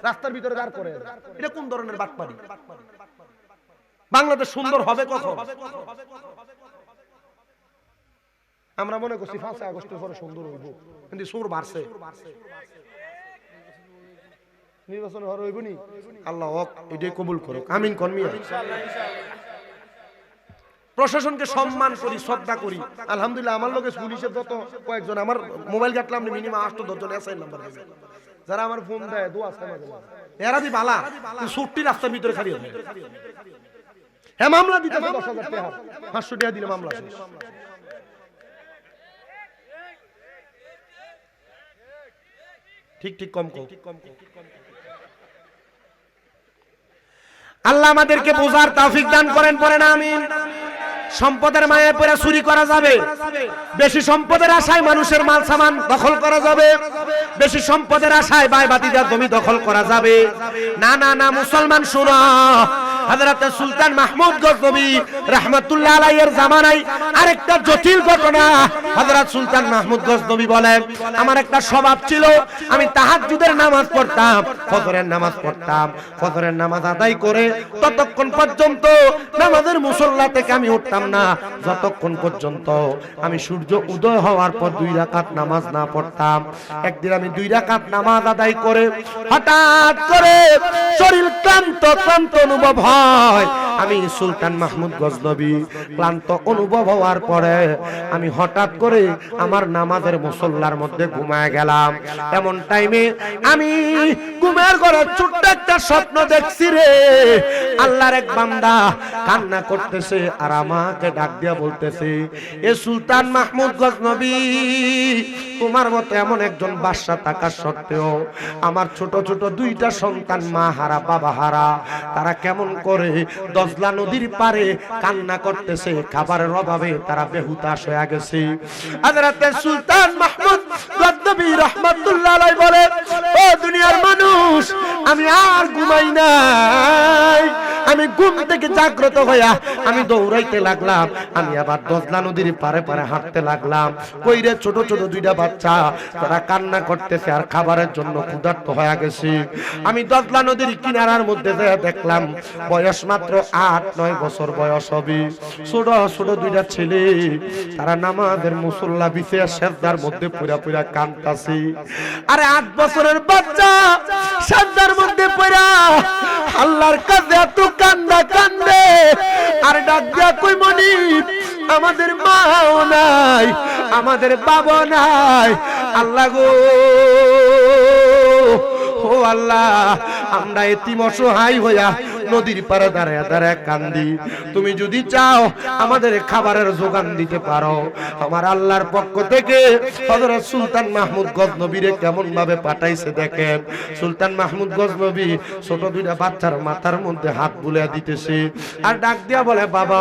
রাস্তার ভিতরে দাঁড় করে। এটা কোন ধরনের বাটপারি? বাংলাদেশ সুন্দর হবে কখন? আমরা মনে করছি 5 আগস্টের পরে সুন্দর হইব, কিন্তু সুর বাড়ছে। নির্বাচন হইব নি, আল্লাহ এটাই কবুল করুক, আমিন কোন মিয়া। প্রশাসনকে সম্মান করি, শ্রদ্ধা করি। আলহামদুলিল্লাহ আমার লোকে পুলিশের যত কয়েকজন, আমার মোবাইল ঘাটলাম মিনিমাম 8-10 জন এসআই নাম্বার আছে, যারা আমার ফোন দেয় দোয়া আছে মাঝে মাঝে। এরা দি বালা ছুটি রাস্তার ভিতরে খালি আছে। হ্যাঁ মামলা দিতে 10,000 টাকা, 500 টাকা দিলে মামলা শেষ। ঠিক ঠিক কম কম। আল্লাহ আমাদেরকে বোঝার তৌফিক দান করেন, পড়েন আমিন। সম্পদের মায়ায় পড়ে চুরি করা যাবে, বেশি সম্পদের আশায় মানুষের মাল সামান দখল করা যাবে, বেশি সম্পদের আশায় ভাই ভাতিজার জমি দখল করা যাবে না। না না মুসলমান শুনো, হযরত সুলতান মাহমুদ গজনবী রাহমাতুল্লাহ আলাইহির জামানায় আরেকটা জটিল ঘটনা। হযরত সুলতান মাহমুদ গজনবী বলেন, আমার একটা স্বভাব ছিল, আমি তাহাজ্জুদের নামাজ পড়তাম, ফজরের নামাজ পড়তাম, ফজরের নামাজ আদায় করে ততক্ষণ পর্যন্ত নামাজের মুসল্লা থেকে আমি উঠতাম না যতক্ষণ পর্যন্ত আমি সূর্য উদয় হওয়ার পর 2 রাকাত নামাজ না পড়তাম। একদিন আমি 2 রাকাত নামাজ আদায় করে হঠাৎ করে শরীর ক্লান্ত ক্লান্ত অনুভব হয়। আমি সুলতান মাহমুদ গজনবী ক্লান্ত অনুভব হওয়ার পরে আমি হঠাৎ করে আমার নামাজের মুসল্লার মধ্যে ঘুমায় গেলাম। এমন টাইমে আমি ঘুমের ঘরে ছোট্ট একটা স্বপ্ন দেখছি রে। আল্লাহর এক বান্দা কান্না করতেছে আর আমাকে ডাক দিয়া বলতেছে, এ সুলতান মাহমুদ গজনবী, তোমার মতো এমন একজন বাদশা থাকা সত্ত্বেও আমার ছোট ছোট 2টা সন্তান মা হারা বাবা হারা, তারা কেমন করে দজলা নদীর পারে কান্না করতেছে, খাবারের অভাবে তারা বেহুতাশ হয়ে গেছে। হযরত সুলতান মাহমুদ গজনবী রাহমাতুল্লাহ আলাইহি বলে, ও দুনিয়ার মানুষ, আমি আর ঘুমাই নাই, আমি ঘুম থেকে জাগ্রত হইয়া আমি দৌড়াইতে লাগলাম। আমি আবার দজলা নদীর পারে পারে হাঁটতে লাগলাম। কইরে ছোট ছোট দুইটা বাচ্চা তারা কান্না করতেছে আর খাবারের জন্য ক্ষুধার্ত হয়ে গেছে। আমি দজলা নদীর কিনারার মধ্যে যেয়ে দেখলাম বয়স মাত্র 8-9 বছর বয়স হবে। ছোট ছোট দুইটা ছেলে তারা নামাজের মুসল্লা বিছিয়ে সেজদার মধ্যে পুরা পুরা কাঁদতাছে। আরে 8 বছরের বাচ্চা সেজদার মধ্যে পুরা আল্লাহর কাছে এত কান্দা কান্দে আর ডাক দিয়া কই মনিব আমাদের মাও নাই, আমাদের বাবা নাই। আল্লাহ গো, ও আল্লাহ, আমরা এতিম অসহায় হইয়া নদীর পারে দাঁড়ায় দাঁড়ায় কান্দি। তুমি যদি চাও আমাদের খাবারের যোগান দিতে পারো। আমার আল্লাহর পক্ষ থেকে হযরত সুলতান মাহমুদ গজনবীরে কেমন ভাবে পাঠাইছে দেখেন। সুলতান মাহমুদ গজনবী ছোট দুইটা বাচ্চার মাথার মধ্যে হাত বুলিয়ে দিতেছে আর ডাক দিয়া বলে, বাবা,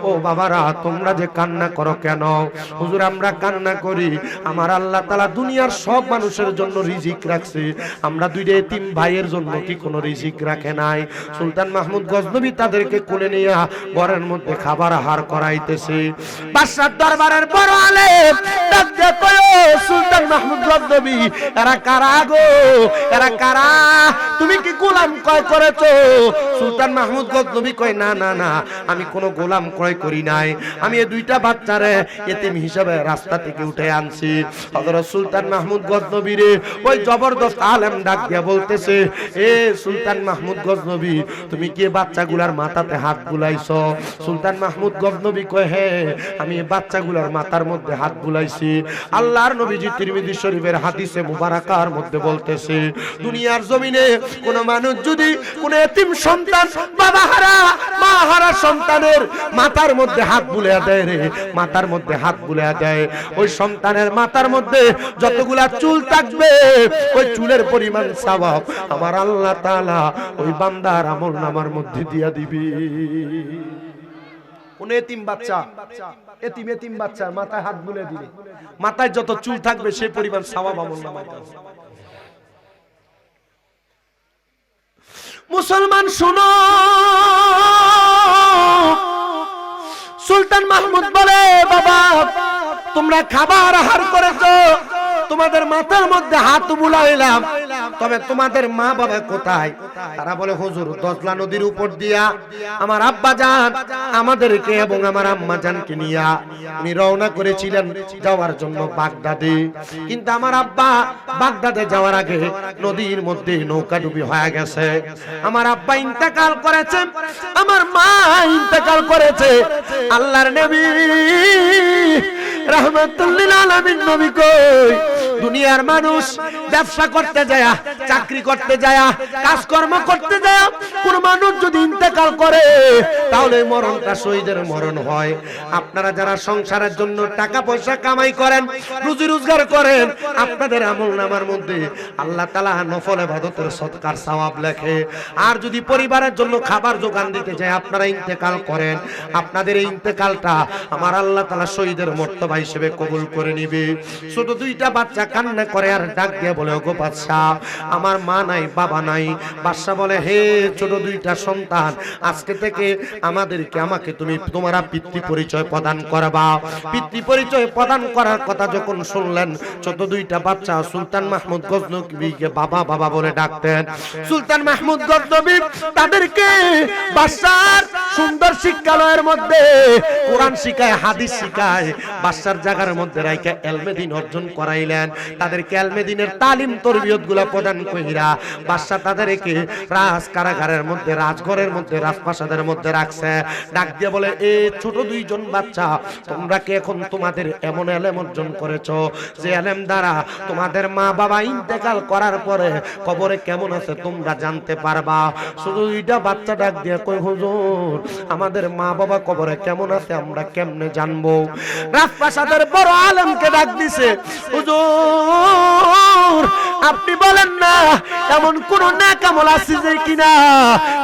ও বাবারা, তোমরা যে কান্না করো কেন? হুজুর, আমরা কান্না করি আমার আল্লাহ তাআলা দুনিয়ার সব মানুষের জন্য রিজিক রাখছে, আমরা দুইটা এতিম ভাইয়ের জন্য কি কোনো রিজিক রাখে নাই? সুলতান মাহমুদ গজনবী তাদেরকে কোলে নিয়ে ঘরের মধ্যে খাবার আহার করাইতেছে। বাদশার দরবারের বড় আলেম ডাক দিয়ে কয়, সুলতান মাহমুদ গজনবী, এরা কারা গো? এরা কারা? তুমি কি গোলাম ক্রয় করেছো? সুলতান মাহমুদ গজনবী কয়, না না না, আমি কোনো গোলাম ক্রয় করি নাই, আমি এই দুইটা বাচ্চারে এতিম হিসেবে রাস্তা থেকে উঠে আনছি। হযরত সুলতান মাহমুদ গজনবীরে ওই জবরদস্ত আলেম ডাক দিয়ে বলতেছে, এ সুলতান মাহমুদ গজনবী, তুমি কি বাচ্চাগুলার মাথাতে হাত বুলাইছো? সুলতান মাহমুদ গজনবী কয়, হ্যাঁ, আমি বাচ্চাগুলার মাথার মধ্যে হাত বুলাইছি। আল্লাহর নবীজি তিরমিজি শরীফের হাদিসে মুবারাকার মধ্যে বলতেছে, দুনিয়ার জমিনে কোন মানুষ যদি কোন এতিম সন্তান, বাবা হারা মা হারা সন্তানের মাথার মধ্যে হাত বুলাইয়া দেয় রে, মাথার মধ্যে হাত বুলাইয়া দেয়, ওই সন্তানের মাথার মধ্যে যতগুলা চুল থাকবে ওই চুলের পরিমাণ সওয়াব আমার আল্লাহ তাআলা ওই বান্দার আমলনামার মধ্যে দিয়া দিবি। কোন এতিম বাচ্চা, এতিম বাচ্চার মাথায় হাত বুলিয়ে দিলে মাথায় যত চুল থাকবে সেই পরিমাণ সওয়াব আমলনামায় আছে। মুসলমান শুনো, সুলতান মাহমুদ বলে, বাবা, তোমরা খাবার আহার করেছো, তোমাদের মাথার মধ্যে হাত বুলাইলাম, তবে তোমাদের মা বাবা কোথায়? তারা বলে, হুজুর, দজলা নদীর উপর দিয়া আমার আব্বা জান আমাদেরকে এবং আমার আম্মা জানকে নিয়া উনি রওনা করেছিলেন যাওয়ার জন্য বাগদাদে, কিন্তু আমার আব্বা বাগদাদে যাওয়ার আগে নদীর মধ্যে নৌকাডুবি হয়ে গেছে। আমার আব্বা ইন্তেকাল করেছে, আমার মা ইন্তেকাল করেছে। আল্লাহর নবী রাহমাতুল লিল আলামিন নবী কই, দুনিয়ার মানুষ ব্যবসা করতে যায়, চাকরি করতে যায়, কাজকর্ম করতে যায়, কোন মানুষ যদি ইন্তেকাল করে তাহলে মরণটা শহীদের মরণ হয়। আপনারা যারা সংসারের জন্য টাকা পয়সা কামাই করেন, রুজি রোজগার করেন, আপনাদের আমলনামার মধ্যে আল্লাহ তাআলা নফল ইবাদতের সদকার সওয়াব লেখে। আর যদি পরিবারের জন্য খাবার জোগান দিতে যায়, আপনারা ইন্তেকাল করেন, আপনাদের এই ইন্তেকালটা আমার আল্লাহ তাআলা শহীদের মর্তবা হিসেবে কবুল করে নিবে। ছোট দুইটা বাচ্চা কান্না করে আর ডাক দিয়ে বলে, ওগো বাদশা, আমার মা নাই, বাবা নাই। বাদশা বলে, হে ছোট দুইটা সন্তান, আজকে থেকে আমাকে তুমি তোমরা পিতৃ পরিচয় প্রদান করবা। পিতৃ পরিচয় প্রদান করার কথা যখন শুনলেন, ছোট দুইটা বাচ্চা সুলতান মাহমুদ গজনবীকে বাবা বাবা বলে ডাকতেন। সুলতান মাহমুদ গজনবী তাদেরকে বাদশার সুন্দর শিক্ষালয়ের মধ্যে কোরআন শিখায়, হাদিস শিখায়, বাদশার জায়গার মধ্যে রাইখা ইলমে দ্বীন অর্জন করাইলেন। তাদেরকে ইলমে দ্বীনের তালিম তরবিয়ত গুলা প্রদান কইরা বাদশা তাদেরকে রাজ কারাগারের মধ্যে, রাজঘরের মধ্যে, রাজপ্রাসাদের মধ্যে রাখছে। ডাক দিয়ে বলে, এ ছোট দুইজন বাচ্চা, তোমরা কি এখন তোমাদের এমন ইলম অর্জন করেছো যে ইলম দ্বারা তোমাদের মা বাবা ইন্তেকাল করার পরে কবরে কেমন আছে তোমরা জানতে পারবা? শুধু দুইটা বাচ্চা ডাক দিয়ে কই, হুজুর, আমাদের মা বাবা কবরে কেমন আছে আমরা কেমনে জানবো? রাজপ্রাসাদের বড় আলেমকে ডাক দিছে, হুজুর, আপনি বলেন না এমন কোন নেক আমল আছে যে কিনা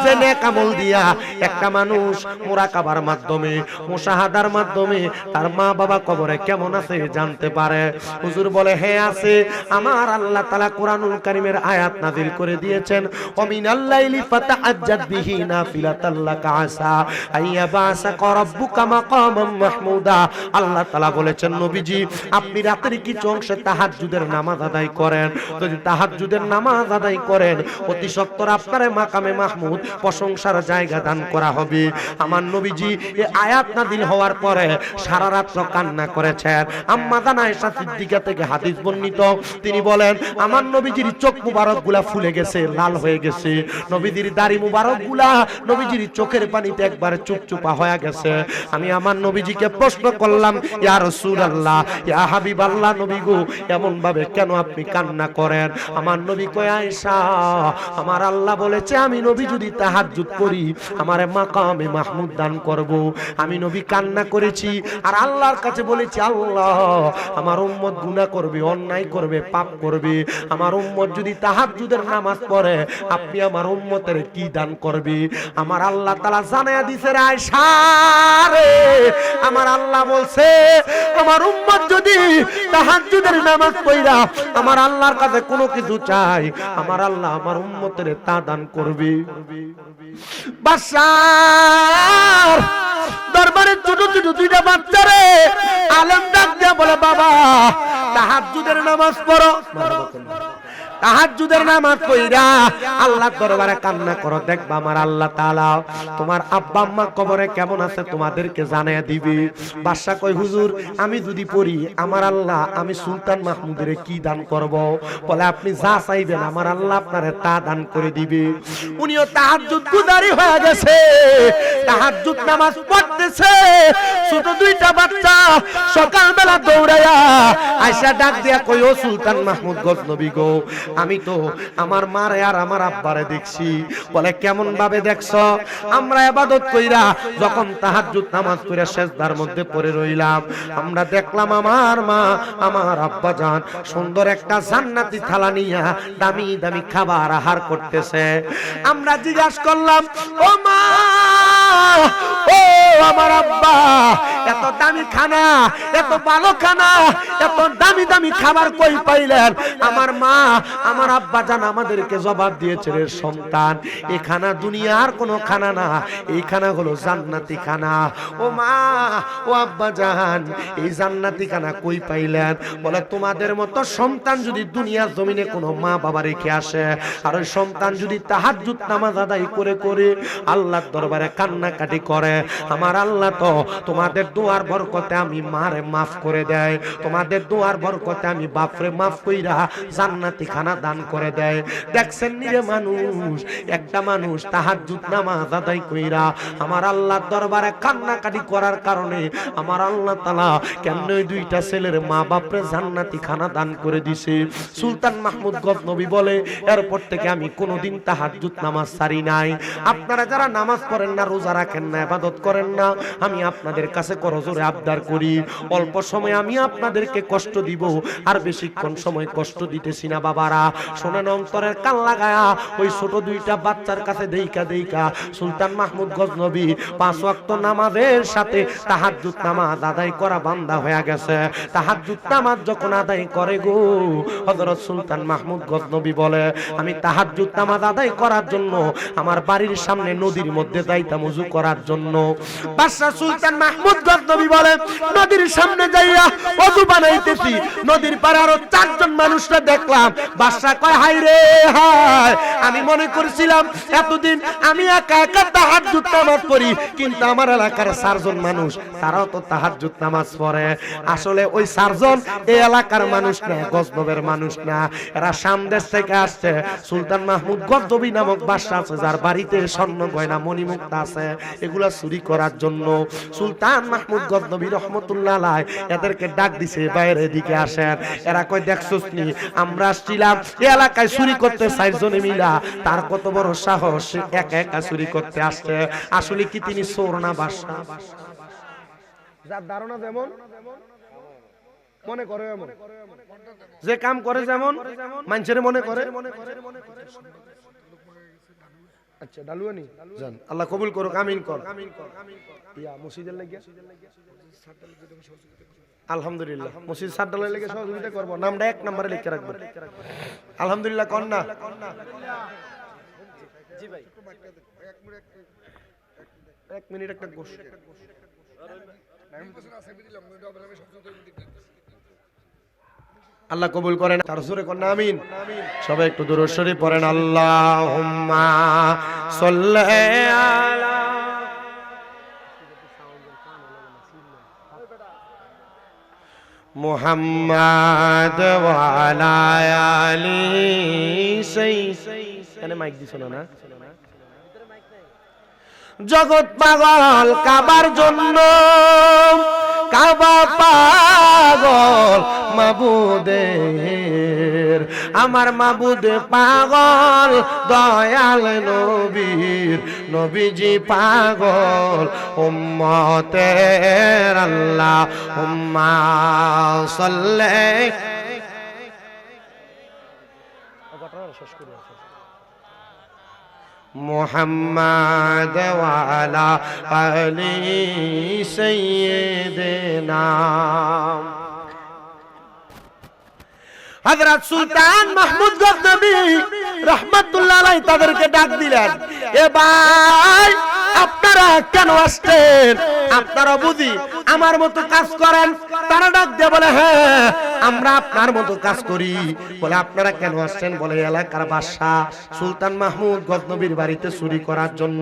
যে নেক আমল দিয়া একটা মানুষ মুরাকাবার মাধ্যমে মুশাহাদার মাধ্যমে তার মা বাবা কবরে কেমন আছে জানতে পারে। হুজুর বলে হ্যাঁ আছে। আমার আল্লাহ তাআলা কোরআনুল কারীমের আয়াত নাযিল করে দিয়েছেন, ওমিনাল লাইলি ফাতাহাজ্জাদ বিহি নাফিলাতাল লাকা আসা আইয়াবাসাকা রাব্বুকা মাকামাম মাহমুদা। আল্লাহ তাআলা বলেছেন নবীজি আপনি রাতের কিছু অংশে তাহাজ্জুদের নামাজ আদায় করেন। যদি তাহাজ্জুদের নামাজ আদায় করেন অতি সত্বর আপনার মাকামে মাহমুদ প্রশংসার জায়গা দান করা হবে। আমার নবীজি এই আয়াত নাযিল হওয়ার পরে সারা রাত কান্না করেছেন। আম্মা জান আয়েশা সিদ্দিকা থেকে হাদিস বর্ণিত, তিনি বলেন আমার নবীজির চোখ মুবারকগুলা ফুলে গেছে, লাল হয়ে গেছে। নবীজির দাড়ি মুবারকগুলা নবীজির চোখের পানিতে একবারে চুপচুপা হয়ে গেছে। আমি আমার নবীজিকে প্রশ্ন করলাম, ইয়া রাসূলুল্লাহ, ইয়া হাবিবাল্লাহ, নবী গো এমন ভাবে কেন আপনি কান্না করেন? আমার নবী কয়, আয়েশা আমার আল্লাহ বলেছে আমি নবী যদি তাহাজ্জুদ করি আমারে মাকামে মাহমুদ দান করব। আমি নবী কান্না করেছি আর আল্লাহর কাছে বলেছি, আল্লাহ আমার উম্মত গুনাহ করবে, অন্যায় করবে, পাপ করবে। আমার উম্মত যদি তাহাজ্জুদের নামাজ পড়ে আপনি আমার উম্মতের কি দান করবে? আমার আল্লাহ তাআলা জানায়া দিছে, আয়েশা রে আমার আল্লাহ বলছে আমার উম্মত যদি তাহাজ্জুদের নামাজ পড়া আমার আল্লাহর কাছে কোনো কিছু চাই আমার আল্লাহ আমার উম্মতের তা দান করবে। বাদশার দরবারে ছোট ছোট দুইটা বাচ্চারে আলেম ডাক দিয়া বলে, বাবা তাহাজ্জুদের নামাজ পড়ো, তাহাজ্জুদের নামাজ পড়া আল্লাহর দরবারে কান্না করো, দেখবা আমার আল্লাহ তাআলা তোমার আব্বা আম্মা কবরে কেমন আছে তোমাদেরকে জানায়া দিবে। বাদশা কয়, হুজুর আমি যদি পড়ি আমার আল্লাহ আমি সুলতান মাহমুদের কি দান করব? বলে আপনি যা চাইবেন আমার আল্লাহ আপনারে তা দান করে দিবে। উনিও তাহাজ্জুদ গুজারি হয়ে গেছে, তাহাজ্জুদ নামাজ পড়তেছে। ছোট দুইটা বাচ্চা সকালবেলা দৌড়ায়া আয়েশা ডাক দিয়া কই, ও সুলতান মাহমুদ গজনবী গো, আমি তো আমার মারে আর আমার আব্বারে দেখছি। বলে কেমন ভাবে দেখছো? আমরা ইবাদত কইরা যখন তাহাজ্জুদ নামাজ পড়ে সিজদার মধ্যে পড়ে রইলাম আমরা দেখলাম আমার মা আমার আব্বা জান সুন্দর একটা জান্নাতি থালা নিয়া দামি দামি খাবার আহার করতেছে। আমরা জিজ্ঞাসা করলাম, ও মা ও আমার আব্বা এত দামি খানা, এত ভালো খানা, এত দামি দামি খাবার কই পাইলেন? আমার মা আমার আব্বা জান আমাদেরকে জবাব দিয়েছে, রে সন্তান এই খানা দুনিয়ার কোনো খানা না, এই খানা হলো জান্নাতি খানা। ও মা ও আব্বা জান এই জান্নাতি খানা কই পাইলেন? বলে তোমাদের মতো সন্তান যদি দুনিয়ার জমিনে কোনো মা বাবা রেখে আসে আর ওই সন্তান যদি তাহাজ্জুদ নামাজ আদায় করে করে আল্লাহর দরবারে কান্নাকাটি করে আমার আল্লাহ তো তোমাদের দোয়ার বরকতে আমি মারে মাফ করে দেয়, তোমাদের দোয়ার বরকতে আমি বাপরে মাফ কইরা জান্নাতি খানা দান করে দেয়। দেখছেন নিরে মানুষ, একটা মানুষ তাহাজ্জুদ নামাজ আদায় কইরা আমার আল্লাহর দরবারে কান্নাকাটি করার কারণে আমার আল্লাহ তাআলা কেমন ওই দুইটা ছেলের মা বাপরে জান্নাতি খানা দান করে দিছে। সুলতান মাহমুদ গজনবী বলে, এরপর থেকে আমি কোনোদিন তাহাজ্জুদ নামাজ ছাড়ি নাই। আপনারা যারা নামাজ পড়েন না, রোজা রাখেন না, ইবাদত করেন না, আমি আপনাদের কাছে করজোরে আবদার করি অল্প সময় আমি আপনাদেরকে কষ্ট দিব, আর বেশিক্ষণ সময় কষ্ট দিতেছি না। বাবারা শোনেন, অন্তরের কান লাগায়া ওই ছোট দুইটা বাচ্চার কাছে দেইকা দেইকা সুলতান মাহমুদ গজনবী 5 ওয়াক্ত নামাজের সাথে তাহাজ্জুদ নামাজ আদায় করা বান্দা হয়ে গেছে। তাহাজ্জুদ নামাজ যখন আদায় করে গো হযরত সুলতান মাহমুদ গজনবী বলে, আমি তাহাজ্জুদ নামাজ আদায় করার জন্য আমার বাড়ির সামনে নদীর মধ্যে যাইতাম ওযু করার জন্য। বাদশা সুলতান মাহমুদ গজনবী বলে, নদীর সামনে যাইয়া ওযু বানাইতেছি, নদীর পাড়ে আরো 4 জন মানুষরা দেখলাম। বাদশা কয়, হায় রে হায়, আমি মনে করছিলাম এতদিন আমি একা একা তাহাজ্জুদ নামাজ পড়ি, কিন্তু আমার এলাকার 4 জন মানুষ তারাও তো তাহাজ্জুদ নামাজ পড়ে। আসলে ওই 4 জন এই এলাকার মানুষ না, গজনবের মানুষ না, এরা সামদেশ থেকে আসছে। সুলতান মাহমুদ গজনবী নামক বাদশা আছে যার বাড়িতে স্বর্ণ গয়না মণিমুক্তা আছে, এগুলা চুরি করার জন্য সুলতান মাহমুদ গজনবী রহমতুল্লাহ আলাইহি এদেরকে ডাক দিছে, বাইরে এদিকে আসেন। এরা কয়, দেখছস নি আমরা আসছিলাম এই এলাকায় চুরি করতে 4 জনে মিলা, তার কত বড় সাহস, একা একা চুরি করতে আসছে। আসলে কি তিনি চোর না বাদশা? যার ধারণা যেমন মনে করে এমন যে কাম করে যেমন মানুষের মনে করে। আচ্ছা ডালুয়ানি জান, আল্লাহ কবুল করুক, আমিন কর। ইয়া মসজিদের লাগিয়া আলহামদুলিল্লাহ, মসজিদ সাদ্দালের লেগে সহযোগিতা করব, নামটা 1 নম্বরে লিখে রাখবেন। আলহামদুলিল্লাহ কন্যা জি ভাই 1 মিনিট একটা গোশ আল্লাহ কবুল করেন। তার জোরে কন্যা আমিন। সবাই একটু দুরূদ শরীফ পড়েন। আল্লাহুম্মা সাল্লি আলা মুহাম্মাদ ওয়া আলা আলি সাইয়্যিদিনা। মাইক দিছ না? জগৎ পাগল কাবার জন্য, কাবা পাগল মাবুদের, আমার মাবুদ পাগল দয়াল নবীর, নবীজি পাগল উম্মতের। আল্লাহুম্মা সাল্লি মুহাম্মাদ ওয়া আলা আলি সাইয়্যিদিনা। হযরত সুলতান মাহমুদ গজনবী রাহমাতুল্লাহ আলাইহি তাদেরকে ডাক দিলেন, এ ভাই আপনারা কেন আসছেন? আপনারা বুঝি আমার মতো কাজ করেন? তারা ডাক দিয়ে বলে, হ্যাঁ আমরা আপনার মতো কাজ করি। বলে আপনারা কেন আসছেন? বলে এলাকার বাদশা সুলতান মাহমুদ গজনবীর বাড়িতে চুরি করার জন্য।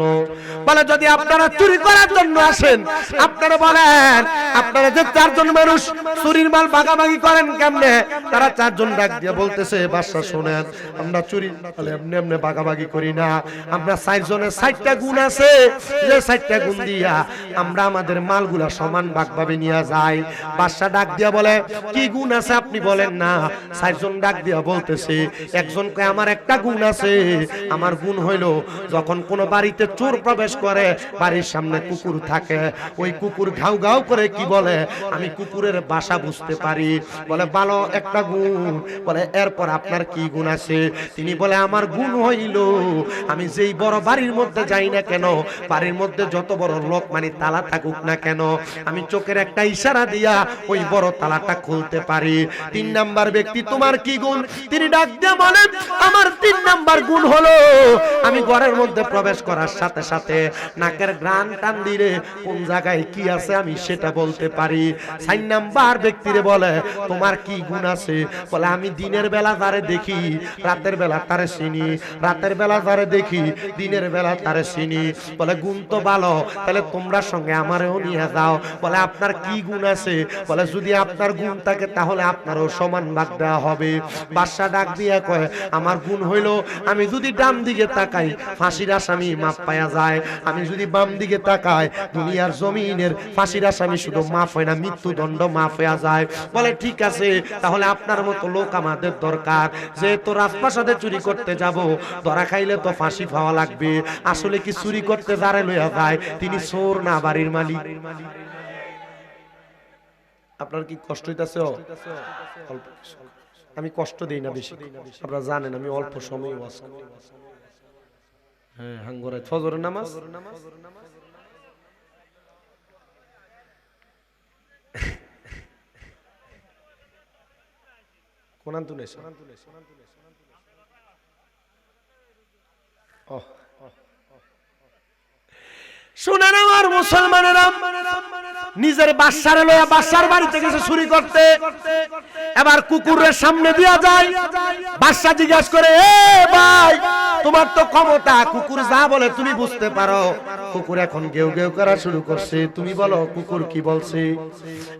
বলে যদি আপনারা চুরি করার জন্য আসেন, আপনারা বলেন আপনারা যে 4 জন মানুষ চুরির মাল ভাগাভাগি করেন কেমনে? তারা 4 জন ডাক দিয়ে বলতেছে, বাদশা শুনেন, আমরা চুরি বলে এমনি এমনি ভাগাভাগি করি না, আমরা 4 জনের 4টা গুণ আছে, যে 4টা গুণ দিয়া আমরা আমাদের মালগুলা সমান ভাগভাবে নিয়ে যাই। বাদশা ডাক দিয়া বলে, কি গুণ আছে আপনি বলেন না? 4 জন ডাক দিয়া বলতেছে, একজন কয় আমার একটা গুণ আছে, আমার গুণ হইল যখন কোন বাড়িতে চোর প্রবেশ করে, বাড়ির সামনে কুকুর থাকে, ওই কুকুর ঘাউ ঘাউ করে কি বলে, আমি কুকুরের বাসা বুঝতে পারি। বলে ভালো একটা গুণ। বলে এরপর আপনার কি গুণ আছে? তিনি বলে আমার গুণ হইল আমি যেই বড় বাড়ির মধ্যে যাই না কেন, বাড়ির মধ্যে যত বড় লোক মানে তালা থাকুক না কেন, আমি চোখের একটা ইশারা দিয়া ওই বড় তালাটা খুলতে পারি। 3 নাম্বার ব্যক্তি তোমার কি গুণ? তিনি ডাক দিয়ে বলেন আমার 3 নাম্বার গুণ হলো আমি ঘরের মধ্যে প্রবেশ করার সাথে সাথে নাকের ঘ্রাণ টান দিলে কোন জায়গায় কি আছে আমি সেটা বলতে পারি। 4 নাম্বার ব্যক্তিরে বলে তোমার কি গুণ আছে? বলে আমি দিনের বেলা যারে দেখি রাতের বেলা তারে চিনি, রাতের বেলা যারে দেখি দিনের বেলা তারে চিনি। বলে গুণ তো ভালো, তাহলে তোমরা সঙ্গে আমারও নিয়ে যাও। বলে আপনার কি গুণ আছে? বলে যদি আপনার গুণ থাকে তাহলে আপনারও সমান ভাগ দেওয়া হবে। বাদশা ডাক দিয়ে কয় আমার গুণ হইল আমি যদি ডান দিকে তাকাই ফাঁসির আসামি মাফ পাওয়া যায়, আমি যদি বাম দিকে তাকাই দুনিয়ার জমিনের ফাঁসির আসামি শুধু মাফ হয় না, মৃত্যুদণ্ড মাফ হয়ে যায়। বলে ঠিক আছে, তাহলে আপনার মতো লোক আমাদের দরকার। যেহেতু রাজপ্রাসাদে চুরি করতে যাব, ধরা খাইলে তো ফাঁসি পাওয়া লাগবে। আসলে কি চুরি করতে যারে লইয়া যায় তিনি চোর না বাড়ির মালিক? আপনার কি কষ্ট হইতাছে? আমি কষ্ট দেই না বেশি, আপনারা জানেন আমি অল্প সময় ওয়াজ করি। হ্যাঁ হাঙ্গরে ফজরের নামাজ কোনান তুনে শুনেন আমার মুসলমানেরা, নিজের বাদশার লইয়া বাদশার বাড়িতে গেছে চুরি করতে। এবার কুকুরের সামনে দিয়া যায়, বাদশা জিজ্ঞাসা করে এ ভাই তোমার তো ক্ষমতা, কুকুর যা বলে তুমি বুঝতে পারো। কুকুর এখন গেউ গেউ করা শুরু করছে, তুমি বলো কুকুর কি বলছে।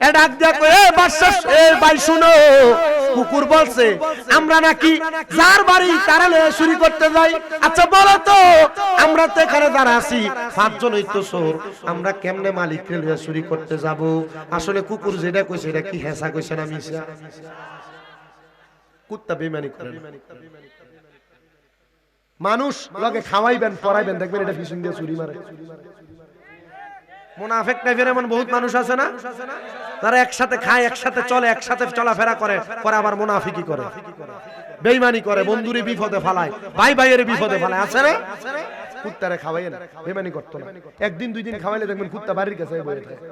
এ ডাক দিয়া কয় এ বাদশা এ ভাই শুনো, কুকুর বলছে আমরা নাকি যার বাড়ি তারা লইয়া চুরি করতে যাই। আচ্ছা বলো তো আমরা তো এখানে যারা আছি 5 জন হইতো চোর, আমরা কেমনে মালিককে লইয়া চুরি করতে যাব? আসলে কুকুর যেটা কইছে এটা কি হেসা কইছে না মিছা? কুত্তা বেঈমানি করে না। মানুষ লগে খাওয়াইবেন পড়াইবেন দেখবেন এটা ফিসিং দিয়ে চুরি মারে। মুনাফিক টাইপের এমন বহুত মানুষ আছে না, তারা একসাথে খায়, একসাথে চলে, একসাথে চলাফেরা করে, পরে আবার মুনাফিকি করে, বেঈমানি করে, বন্ধুরে বিপদে ফেলায়, ভাই ভাইয়ের বিপদে ফেলায়, আছে না? কুত্তারে খাওয়াই না, বেঈমানি করতো না, একদিন দুই দিন খাওয়াইলে দেখবেন কুত্তা বাড়ির কাছে বসে থাকে।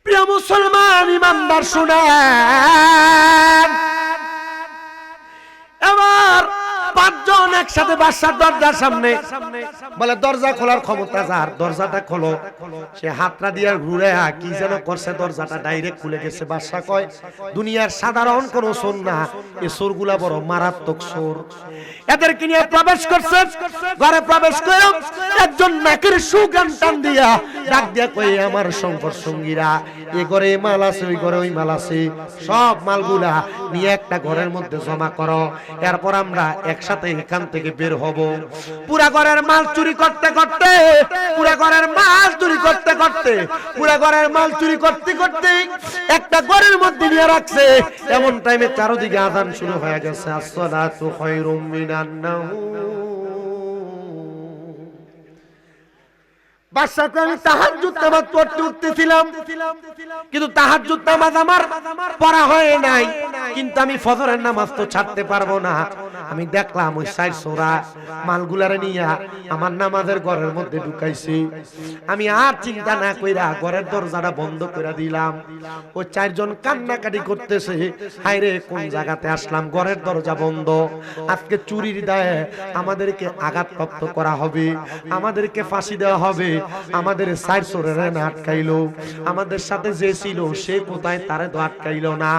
প্রিয় মুসলমান ইমানদার শুনেন, এবার পাঁচজন একসাথে বাদশার দরজার সামনে, বলে দরজা খোলার ক্ষমতা যার, দরজাটা খোলো। সে হাতটা দিয়ে ঘুরে কি যেন করছে, দরজাটা ডাইরেক্ট খুলে গেছে। বাদশা কয় দুনিয়ার সাধারণ কোন চোর না, এই চোরগুলা বড় মারাত্মক চোর। এদেরকে নিয়ে প্রবেশ করছে, ঘরে প্রবেশ করে একজন নাকের সুগান টান দিয়া ডাক দিয়া কই আমার সংকট সঙ্গীরা, এ ঘরে মাল আছে, ওই ঘরে ওই মাল আছে, সব মালগুলা নিয়ে একটা ঘরের মধ্যে জমা করো, এরপর আমরা একসাথে এখান থেকে বের হব। পুরা ঘরের মাল চুরি করতে করতে, পুরা ঘরের মাল চুরি করতে করতে, পুরা ঘরের মাল চুরি করতে করতে একটা ঘরের মধ্যে নিয়ে রাখছে। এমন টাইমে চারদিকে আযান শুরু হয়ে গেছে, আসসালাতু খায়রুম মিনান নাওম। বাদশাকে আমি তাহাজ্জুদ নামাজ পড়তে উঠতেছিলাম, কিন্তু তাহাজ্জুদ নামাজ আমার পড়া হয় নাই, কিন্তু আমি ফজরের নামাজ তো ছাড়তে পারবো না। আমি দেখলাম ওই সাইড সোরা মালগুলারে নিয়া আমার নামাজের ঘরের মধ্যে ঢুকাইছি। আমি আর চিন্তা না কইরা ঘরের দরজাটা বন্ধ করে দিলাম। ওই চারজন কান্নাকাটি করতেছে, হায়রে কোন জায়গাতে আসলাম, ঘরের দরজা বন্ধ, আজকে চুরির দায়ে আমাদেরকে আঘাতপ্রাপ্ত করা হবে, আমাদেরকে ফাঁসি দেওয়া হবে, আমাদের সাইড সোরেরা না আটকাইলো, আমাদের সাথে যে ছিল সে কোথায়, তারে তো আটকাইলো না।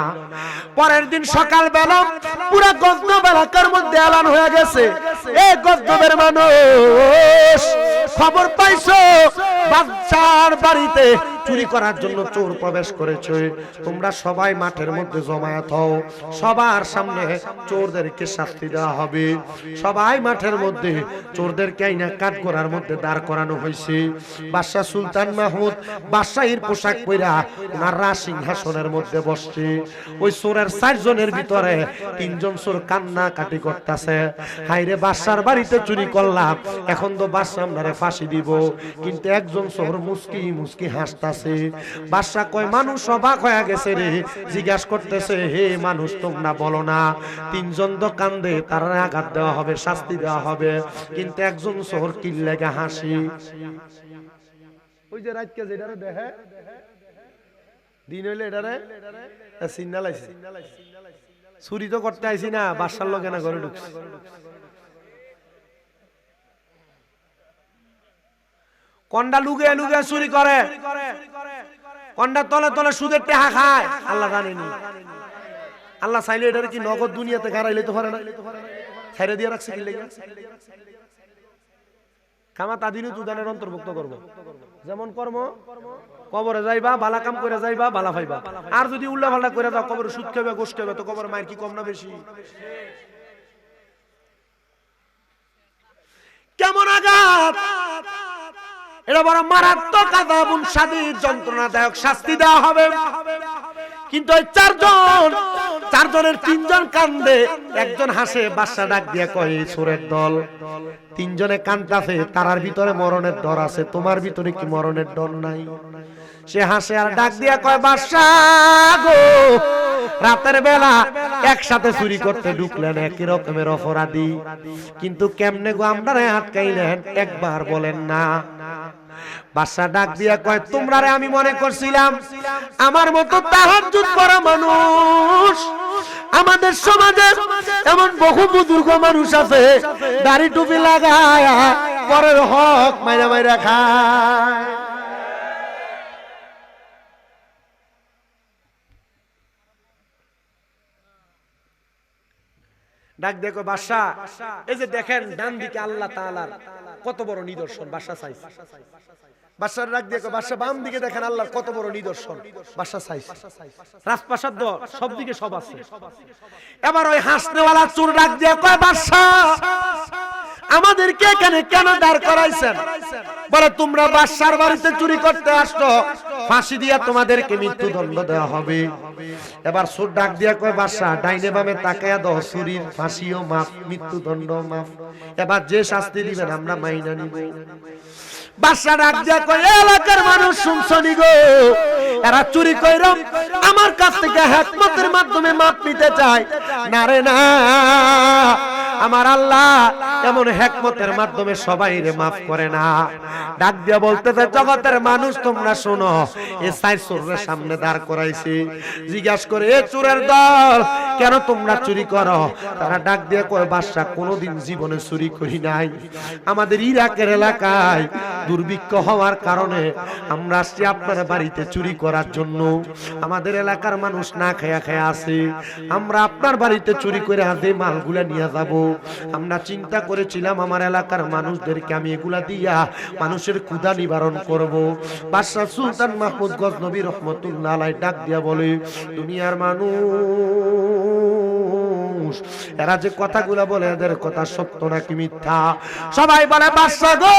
পরের দিন সকাল বেলা পুরা গজনব এলাকার মধ্যে এলান হয়ে গেছে, এই গজনবের মানুষ খবর পাইছো বাদশার বাড়িতে চুরি করার জন্য চোর প্রবেশ করেছে, তোমরা সবাই মাঠের মধ্যে জমায়েত হও, সবার সামনে চোরদেরকে শাস্তি দেওয়া হবে। সবাই মাঠের মধ্যে চোরদেরকে আইনা কাঠগড়ার মধ্যে দাঁড় করানো হয়েছে। বাদশা সুলতান মাহমুদ বাদশাহীর পোশাক পরা ওনার সিংহাসনের মধ্যে বসছে। ওই চোরের 4 জনের ভিতরে 3 জন চোর কান্না কাটি করতেছে, হাইরে বাদশার বাড়িতে চুরি করলাম, এখন তো বাদশা আমরারে ফাঁসি দিব, কিন্তু একজন চোর মুস্কি মুস্কি হাসতাছে। বাদশা কয় মানুষ অবাক হয়ে গেছে রে, জিজ্ঞাসা করতেছে হে মানুষ তোমরা বলো না 3 জন তো কান্দে, তার আঘাত দেওয়া হবে, শাস্তি দেওয়া হবে, কিন্তু একজন চোর কি লাগা হাসি। ওই যে রাতকে যেটারে দেখে দিন হইলে এটারে সিগন্যাল আইছে, চুরি তো করতে আইছি না, বাদশার লগে না ঘরে ঢুকছে। কোনটা লুগে লুগে চুরি করে, কোনটা তলে তলে সুদের টাকা খায়, আল্লাহ জানেনি। আল্লাহ চাইলে এটারে কি নগদ দুনিয়াতে গাড়াইলে তো পারে না, ছেড়ে দিয়ে রাখছে কি লাগা কামা তাদিনও দুদানের অন্তর্ভুক্ত করব। যেমন কর্ম কবরে যাইবা বালা কাম করে যাইবা বালা পাইবা, আর যদি উল্লা পাল্টা করে যাও কবরে সুদ খাবে গোশ খাবে, তো কবরে মায়ের কি কম না বেশি? কেমন আঘাত, এটা বড় মারাত্মক আযাবুন শাদীদ, যন্ত্রণাদায়ক শাস্তি দেওয়া হবে। কিন্তু ওই 4 জনের 3 জন কান্দে, একজন হাসে। বাদশা ডাক দিয়া কয় চোরের দল 3 জনে কান্দাছে, তারার ভিতরে মরণের ডর আছে, তোমার ভিতরে কি মরণের ডর নাই? সে হাসে আর ডাক দিয়া কয় বাদশা গো, রাতের বেলা একসাথে চুরি করতে ঢুকলেন, একই রকমের অপরাধী, কিন্তু কেমনে গো আমরারে আটকাইলেন একবার বলেন না? বাদশা ডাক দিয়া কয় তোমরারে আমি মনে করছিলাম আমার মতো তাহাজ্জুদ করা মানুষ আমাদের সমাজে এমন বহু বুজুর্গ মানুষ আছে, দাড়ি টুপি লাগায়া পরের হক মাইরা মাইরা খায়। ডাক দেখো বাদশা, এই যে দেখেন ডান দিকে আল্লাহ তাআলার কত বড় নিদর্শন, বাদশা চাইছে। বাদশার ডাক দেখো বাদশা, বাম দিকে দেখেন আল্লাহর কত বড় নিদর্শন, বাদশা চাইছে। রাজপ্রাসাদ সব দিকে সব আছে। এবার ওই হাসনেওয়ালা চোর ডাক দিয়ে কয় বাদশা আমাদেরকে এখানে কেন দাঁড় করাইছেন? বলে তোমরা বাদশার বাড়িতে চুরি করতে আসছো, ফাঁসি দিয়া তোমাদেরকে মৃত্যুদণ্ড দেওয়া হবে। এবার সুর ডাক দিয়া কয় বাদশাহ ডাইনে বামে তাকায়া দাও, চুরির ফাঁসিও মাফ, মৃত্যুদণ্ড মাফ, এবার যে শাস্তি দিবেন আমরা মাইনা নিব। বাদশা ডাক দিয়া কয় এলাকার মানুষ শুনছনি গো, এরা চুরি কইরা আমার কাছ থেকে হিকমতের মাধ্যমে মাপ নিতে চায়। না রে না, আমার আল্লাহ এমন হিকমতের মাধ্যমে সবাইরে মাফ করে না। ডাক দিয়া বলতেছে জগতের মানুষ তোমরা শোনো, এ সাই চোরের সামনে দাঁড় করাইছে, জিজ্ঞাসা করে এ চোরের দল কেন তোমরা চুরি করো? তারা ডাক দিয়া কয় বাদশা কোনোদিন জীবনে চুরি করি নাই, আমাদের ইরাকের এলাকায় দুর্ভিক্ষ হওয়ার কারণে আমরা আসছি আপনার বাড়িতে চুরি করার জন্য। আমাদের এলাকার মানুষ না খেয়া খেয়া আছে, আমরা আপনার বাড়িতে চুরি করে আদে মালগুলা নিয়ে যাব। আমরা চিন্তা করেছিলাম আমার এলাকার মানুষদেরকে আমি এগুলা দিয়া মানুষের ক্ষুধা নিবারণ করব। বাদশা সুলতান মাহমুদ গজনবী রহমতুল্লাহ আলাইহি ডাক দিয়া বলে দুনিয়ার মানুষ এরা যে কথাগুলা বলে এদের কথা সত্য নাকি মিথ্যা? সবাই বলে বাদশা গো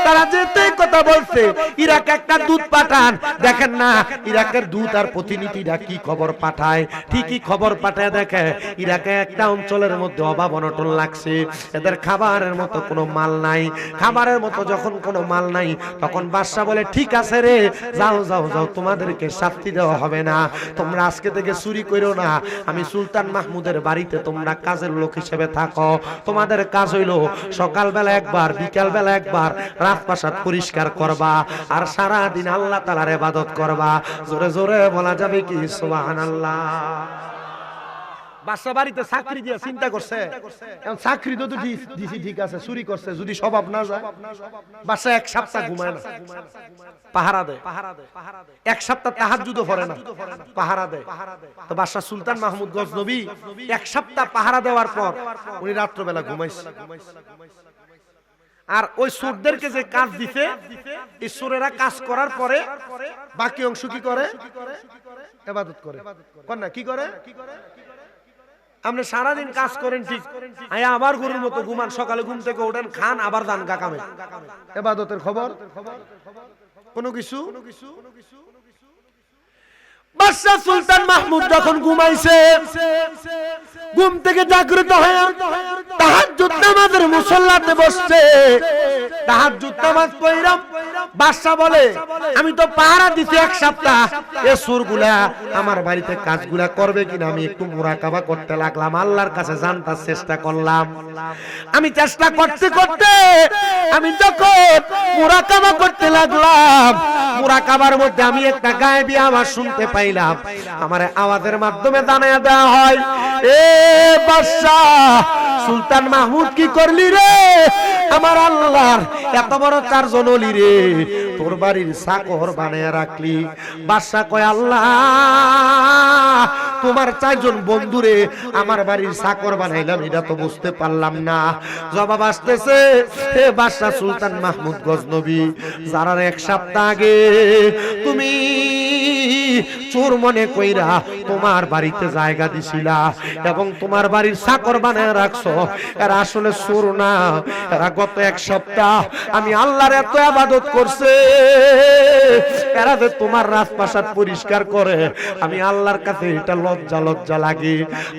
তারা যেতে কথা বলছে ইরাক একটা দূত পাঠান, দেখেন না ইরাকের দূত আর প্রতিনিধিরা কি খবর পাঠায়, ঠিকই খবর পাঠায় দেখে ইরাকে একটা অঞ্চলের মধ্যে অভাব অনটন লাগছে, এদের খাবারের মতো কোনো মাল নাই। খাবারের মতো যখন কোনো মাল নাই তখন বাদশা বলে ঠিক আছে রে, যাও যাও যাও, তোমাদেরকে শাস্তি দেওয়া হবে না, তোমরা আজকে থেকে চুরি করো না, আমি সুলতান মাহমুদের বাড়িতে তোমরা কাজের লোক হিসেবে থাকো। তোমাদের কাজ হইলো সকালবেলা একবার, বিকালবেলা একবার রাজপ্রাসাদ পরিষ্কার করবা আর সারা দিন আল্লাহ তাআলার ইবাদত করবা। জোরে জোরে বলা যাবে কি সুবহানাল্লাহ। বাদশা বাড়িতে চাকরি দিয়ে চিন্তা করছে এখন চাকরি তো দিছি ঠিক আছে, চুরি করছে যদি স্বভাব না যায়। বাদশা এক সপ্তাহ ঘুমায় না, পাহারা দেয়, এক সপ্তাহ তাহাজ্জুদও পড়ে না, পাহারা দেয়। তো বাদশা সুলতান মাহমুদ গজনবী এক সপ্তাহ পাহারা দেওয়ার পর উনি রাত্রবেলা ঘুমাইছে। আর ওই চোরদেরকে যে কাজ দিতে, এই চোরেরা কাজ করার পরে বাকি অংশ কি করে? ইবাদত করে। কোন না কি করে? আপনি সারাদিন কাজ করেন ঠিক, আবার গরুর মতো ঘুমান, সকালে ঘুম থেকে ওঠেন, খান, আবার দান কাকামে। ইবাদতের খবর কোনো কিছু? বাদশা সুলতান মাহমুদ যখন ঘুমাইছে, ঘুম থেকে জাগ্রত হয়ে তাহাজ্জুদ নামাজের মুসল্লাতে বসছে। তাহাজ্জুদ নামাজ পড়লাম, বাদশা বলে আমি তো পাহারা দিছি এক সপ্তাহ, এ চোরগুলা আমার বাড়িতে কাজগুলা করবে কিনা আমি একটু মুরাকাবা করতে লাগলাম, আল্লাহর কাছে জানতার চেষ্টা করলাম। আমি চেষ্টা করতে করতে আমি যখন মুরাকাবা করতে লাগলাম, মুরাকাবার মধ্যে আমি একটা গায়েবী আওয়াজ শুনতে পাইলাম। আমার আওয়াজের মাধ্যমে জানায়া দেওয়া হয় এ বাদশা সুলতান মাহমুদ কি করলি রে? আমার আল্লাহর এত বড় চারজন ওলি রে তোর বাড়ির চাকর বানায়া রাখলি। বাদশা কয় আল্লাহ তোমার চারজন বন্ধুরে আমার বাড়ির চাকর বানাইলাম এটা তো বুঝতে পারলাম না। জবাব আসতেছে হে বাদশা সুলতান মাহমুদ গজনবী, যারা এক সপ্তাহ আগে তুমি চোর মনে কইরা তোমার বাড়িতে জায়গা দিছিলা এবং তোমার বাড়ির চাকর বানায় রাখছো, এরা আসলে চোর না, এরা গত এক সপ্তাহ আমি আল্লাহর এত ইবাদত করছে, এরা যে তোমার রাজপ্রাসাদ পরিষ্কার করে আমি আল্লাহর কাছে এটা লজ্জা লজ্জা লাগে।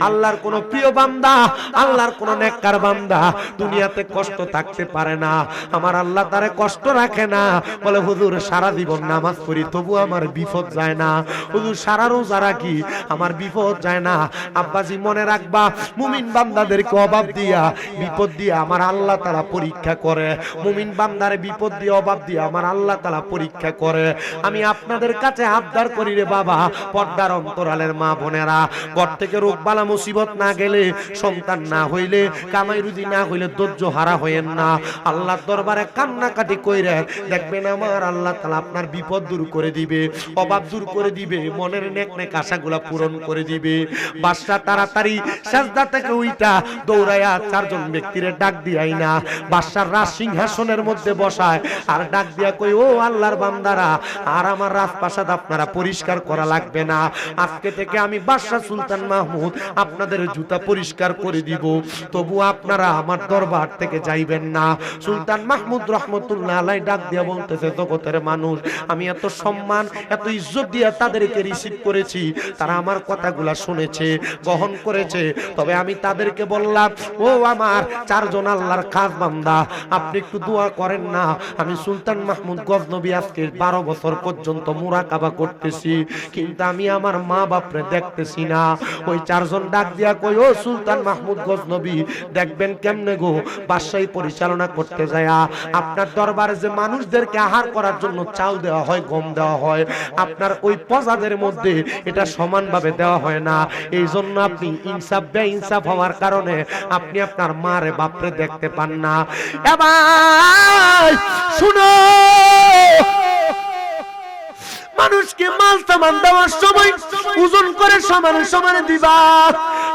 আল্লাহর কোন প্রিয় বান্দা, আল্লাহর কোন নেককার বান্দা দুনিয়াতে কষ্ট থাকতে পারে না, আমার আল্লাহ তারে কষ্ট রাখে না। বলে হুজুর সারা জীবন নামাজ পড়ি তবু আমার বিপদ যায় না, হুজুর সারা রোজা রাখি আমার বিপদ যায় না। আব্বাজি মনে রাখবা মুমিন বান্দাদেরকে অভাব দিয়া বিপদ দিয়া আমার আল্লাহ তাআলা পরীক্ষা করে, মুমিন বান্দারে বিপদ দিয়ে অভাব দিয়ে আমার আল্লাহ তাআলা পরীক্ষা করে। আমি আপনাদের কাছে আবদার করি রে বাবা, পর্দার অন্তরালের মা বোনেরা, ঘর থেকে রোগ বালা মুসিবত না গেলে, সন্তান না হইলে, কামাই রুজি না হইলে ধৈর্য হারা হইেন না। আল্লাহর দরবারে কান্নাকাটি কইরে দেখবেন আমার আল্লাহ তাআলা আপনার বিপদ দূর করে দিবে, অভাব দূর করে দিবে, মনের নেক নেক আশাগুলা পূরণ করে দিবে। বাদশা তাড়াতাড়ি সেজদা থেকে উইঠা দৌড়ায়া চারজন ব্যক্তিরে ডাক দিয়াই না বাদশার রাজ সিংহাসনের মধ্যে বসায় আর ডাক দিয়া কই, ও আল্লাহর বান্দারা, আর আমার রাজপ্রাসাদ আপনারা পরিষ্কার করা লাগবে না। আজকে থেকে আমি বাদশা সুলতান মাহমুদ আপনাদের জুতা পরিষ্কার করে দিব, তবু আপনারা আমার দরবার থেকে যাইবেন না। সুলতান মাহমুদ রহমতুল্লাহ আলাইহি ডাক দিয়া বলতেছে, জগতের মানুষ, আমি এত সম্মান এত ইজ্জত দিয়া তাদেরকে রিসিভ করেছি, তারা আমার কথাগুলা শুনেছে, গ্রহণ করেছে, তবে আমি তাদেরকে বললাম, ও আমার চারজন আল্লাহর খাস বান্দা, আপনি একটু দোয়া করেন না। আমি সুলতান মাহমুদ গজনবী আজকে 12 বছর পর্যন্ত মুরাকাবা করতেছি, কিন্তু আমি আমার মা বাপরে দেখতেছি না। ওই চারজন ডাক দিয়া কই, ও সুলতান মাহমুদ গজনবী, দেখবেন কেমনে গো, বাদশাহী পরিচালনা করতে যায় আপনার দরবারে যে মানুষদেরকে আহার করার জন্য চাল দেওয়া হয়, গম দেওয়া হয়, আপনার ওই প্রজাদের মধ্যে এটা সমানভাবে দেওয়া হয় না। এই জন্য আপনি ইনসাফ বেইনসাফ হওয়ার কারণে আপনি আপনার মারে বাপরে দেখতে পান না। এবার শুনো, মানুষকে মাল সামান দেওয়ার সময় ওজন করে সমানে সমানে দিবা,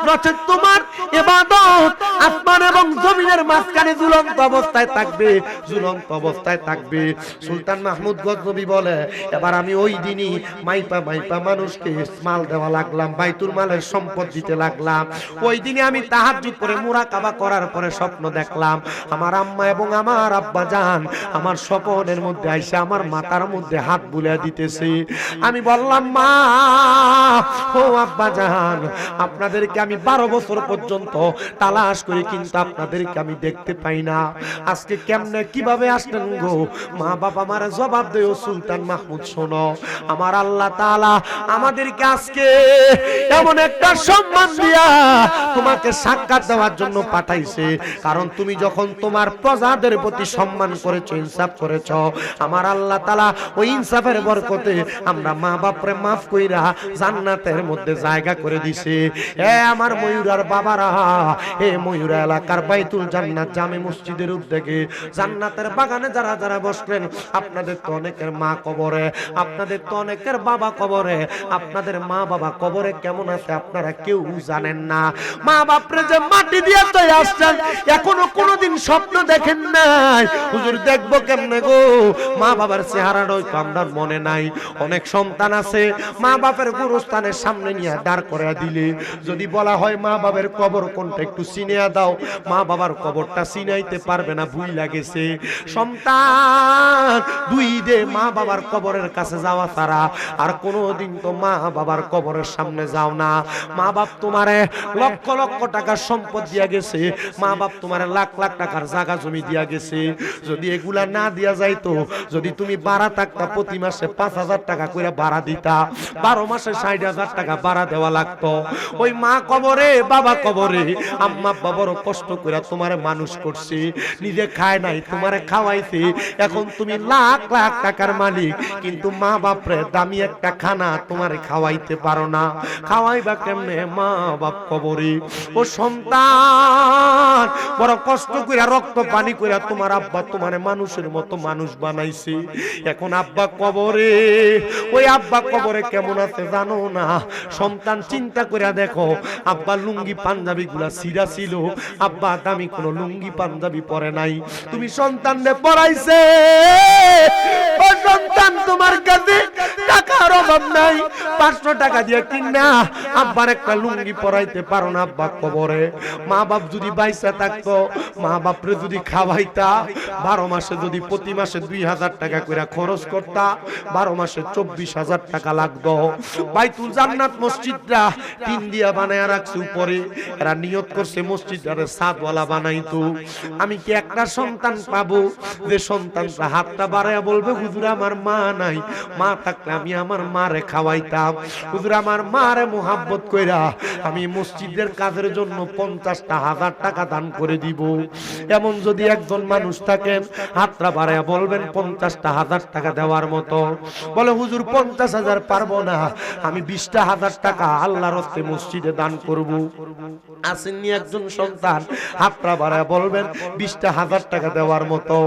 নচেত তোমার ইবাদত আসমান এবং জমিনের মাঝখানে ঝুলন্ত অবস্থায় থাকবে, ঝুলন্ত অবস্থায় থাকবে। সুলতান মাহমুদ গজনবী বলে, এবার আমি ওই দিনই মাইপা মাইপা মানুষকে মাল দেওয়া লাগলাম, বাইতুল মালের সম্পদ দিতে লাগলাম। ওই দিনে আমি তাহাজ্জুদ করে মুরাকাবা করার পরে স্বপ্ন দেখলাম, আমার আম্মা এবং আমার আব্বা জান আমার স্বপ্নের মধ্যে আইসা আমার মাথার মধ্যে হাত বুলিয়ে দিতেছে। আমি বললাম, মা ও আব্বা জান, আপনাদেরকে আমি 12 বছর পর্যন্ত তালাশ করি, কিন্তু আপনাদেরকে আমি দেখতে পাই না, আজকে কেমনে কিভাবে আসলেন গো? মা বাবা আমার জবাব দেও, সুলতান মাহমুদ শোনো, আমার আল্লাহ তাআলা আমাদেরকে আজকে এমন একটা সম্মান দিয়া তোমাকে সাক্ষাৎ দেওয়ার জন্য পাঠাইছে, কারণ তুমি যখন তোমার প্রজাদের প্রতি সম্মান করেছো, ইনসাফ করেছো, আমার আল্লাহ তাআলা ওই ইনসাফের বরকতে আমরা মা বাপরে মাফ কইরা জান্নাতের মধ্যে জায়গা করে দিছে। এ আমার ময়ূরার বাবারা, এ ময়ূরা এলাকার বাইতুল জান্নাত জামে মসজিদের উদ্যোগে জান্নাতের বাগানে যারা যারা বসলেন, আপনাদের তো অনেকের মা কবরে, আপনাদের তো অনেকের বাবা কবরে, আপনাদের মা বাবা কবরে কেমন আছে আপনারা কেউ জানেন না। মা বাপরে যে মাটি দিয়ে তৈরি আসছেন, এখনো কোনোদিন স্বপ্ন দেখেন নাই, হুজুর দেখবো কেমনে গো? মা বাবার চেহারাটাই তো আমরা মনে নাই। অনেক সন্তান আছে মা বাপের গুরুস্থানের সামনে নিয়ে দাঁড় করে দিলে যদি বলা হয় মা বাবার কবর কোনটা একটু চিনিয়া দাও, মা বাবার কবরটা চিনাইতে পারবে না, ভুল লাগেছে। সন্তান দুই দে মা বাবার কবরের কাছে যাওয়া ছাড়া আর কোনোদিন তো মা বাবার কবরের সামনে যাও না। মা বাপ তোমারে লক্ষ লক্ষ টাকার সম্পদ দিয়া গেছে, মা বাপ তোমারে লাখ লাখ টাকার জায়গা জমি দিয়া গেছে, যদি এগুলা না দিয়া যাইতো, যদি তুমি ভাড়া থাকতা প্রতি মাসে 5,000 টাকা করে ভাড়া দিতা, 12 মাসে 60,000 টাকা ভাড়া দেওয়া লাগতো। ওই মা কবরে বাবা কবরে, আম্মা বাবারও কষ্ট করে তোমারে মানুষ করছে, নিজে খায় নাই তোমারে খাওয়াইছে, এখন তুমি লাখ লাখ টাকার মালিক, কিন্তু মা বাপরে দামি একটা খানা তোমারে খাওয়াইতে পারো না, খাওয়াইবা কেমনে? মা বাপ কবরে। ও সন্তান, বড় কষ্ট করে রক্ত পানি করে তোমার আব্বা তোমারে মানুষের মতো মানুষ বানাইছে, এখন আব্বা কবরে, ওই আব্বা কবরে কেমন আছে জানো না? সন্তান চিন্তা করে দেখো, আব্বা লুঙ্গি পাঞ্জাবি গুলা সিরা ছিল, আব্বা দামি কোনো লুঙ্গি পাঞ্জাবি পরে নাই, তুমি সন্তানরে পড়াইছে। ও সন্তান, তোমার কাছে টাকার অভাব নাই, 500 টাকা দিয়ে কিনা আব্বার একটা লুঙ্গি পরাইতে পারো না, আব্বা কবরে। মা বাপ যদি বাইসা থাকতো, মা বাপরে যদি খাওয়াইতা, 12 মাসে যদি প্রতি মাসে 2,000 টাকা করে খরচ করতা, 12 মাসে 24,000 টাকা লাগতো। বাইতুল জান্নাত মসজিদটা টিন দিয়া বানায়া রাখছে উপরে, এরা নিয়ত করছে মসজিদটারে ছাদওয়ালা বানাইতো। আমি কি একটা সন্তান পাবো যে সন্তানটা হাতটা বাড়ায়া বলবে, হুজুর আমার মা নাই, মা থাকলে আমি আমার মারে খাওয়াইতাম, হুজুর আমার মারে মোহাব্বত কইরা আমি মসজিদের কাজের জন্য 50,000 টাকা দান করে দিব। এমন যদি একজন মানুষ থাকেন, হাতটা বাড়ায়া বলবেন 50,000 টাকা দেওয়ার মতো। বলে হুজুর 50,000 পারবো না, আমি 20,000 টাকা আল্লাহর রাস্তায় মসজিদে দান করব। আসেননি একজন সন্তান, হাতটা বাড়ায়া বলবেন 20,000 টাকা দেওয়ার মতো।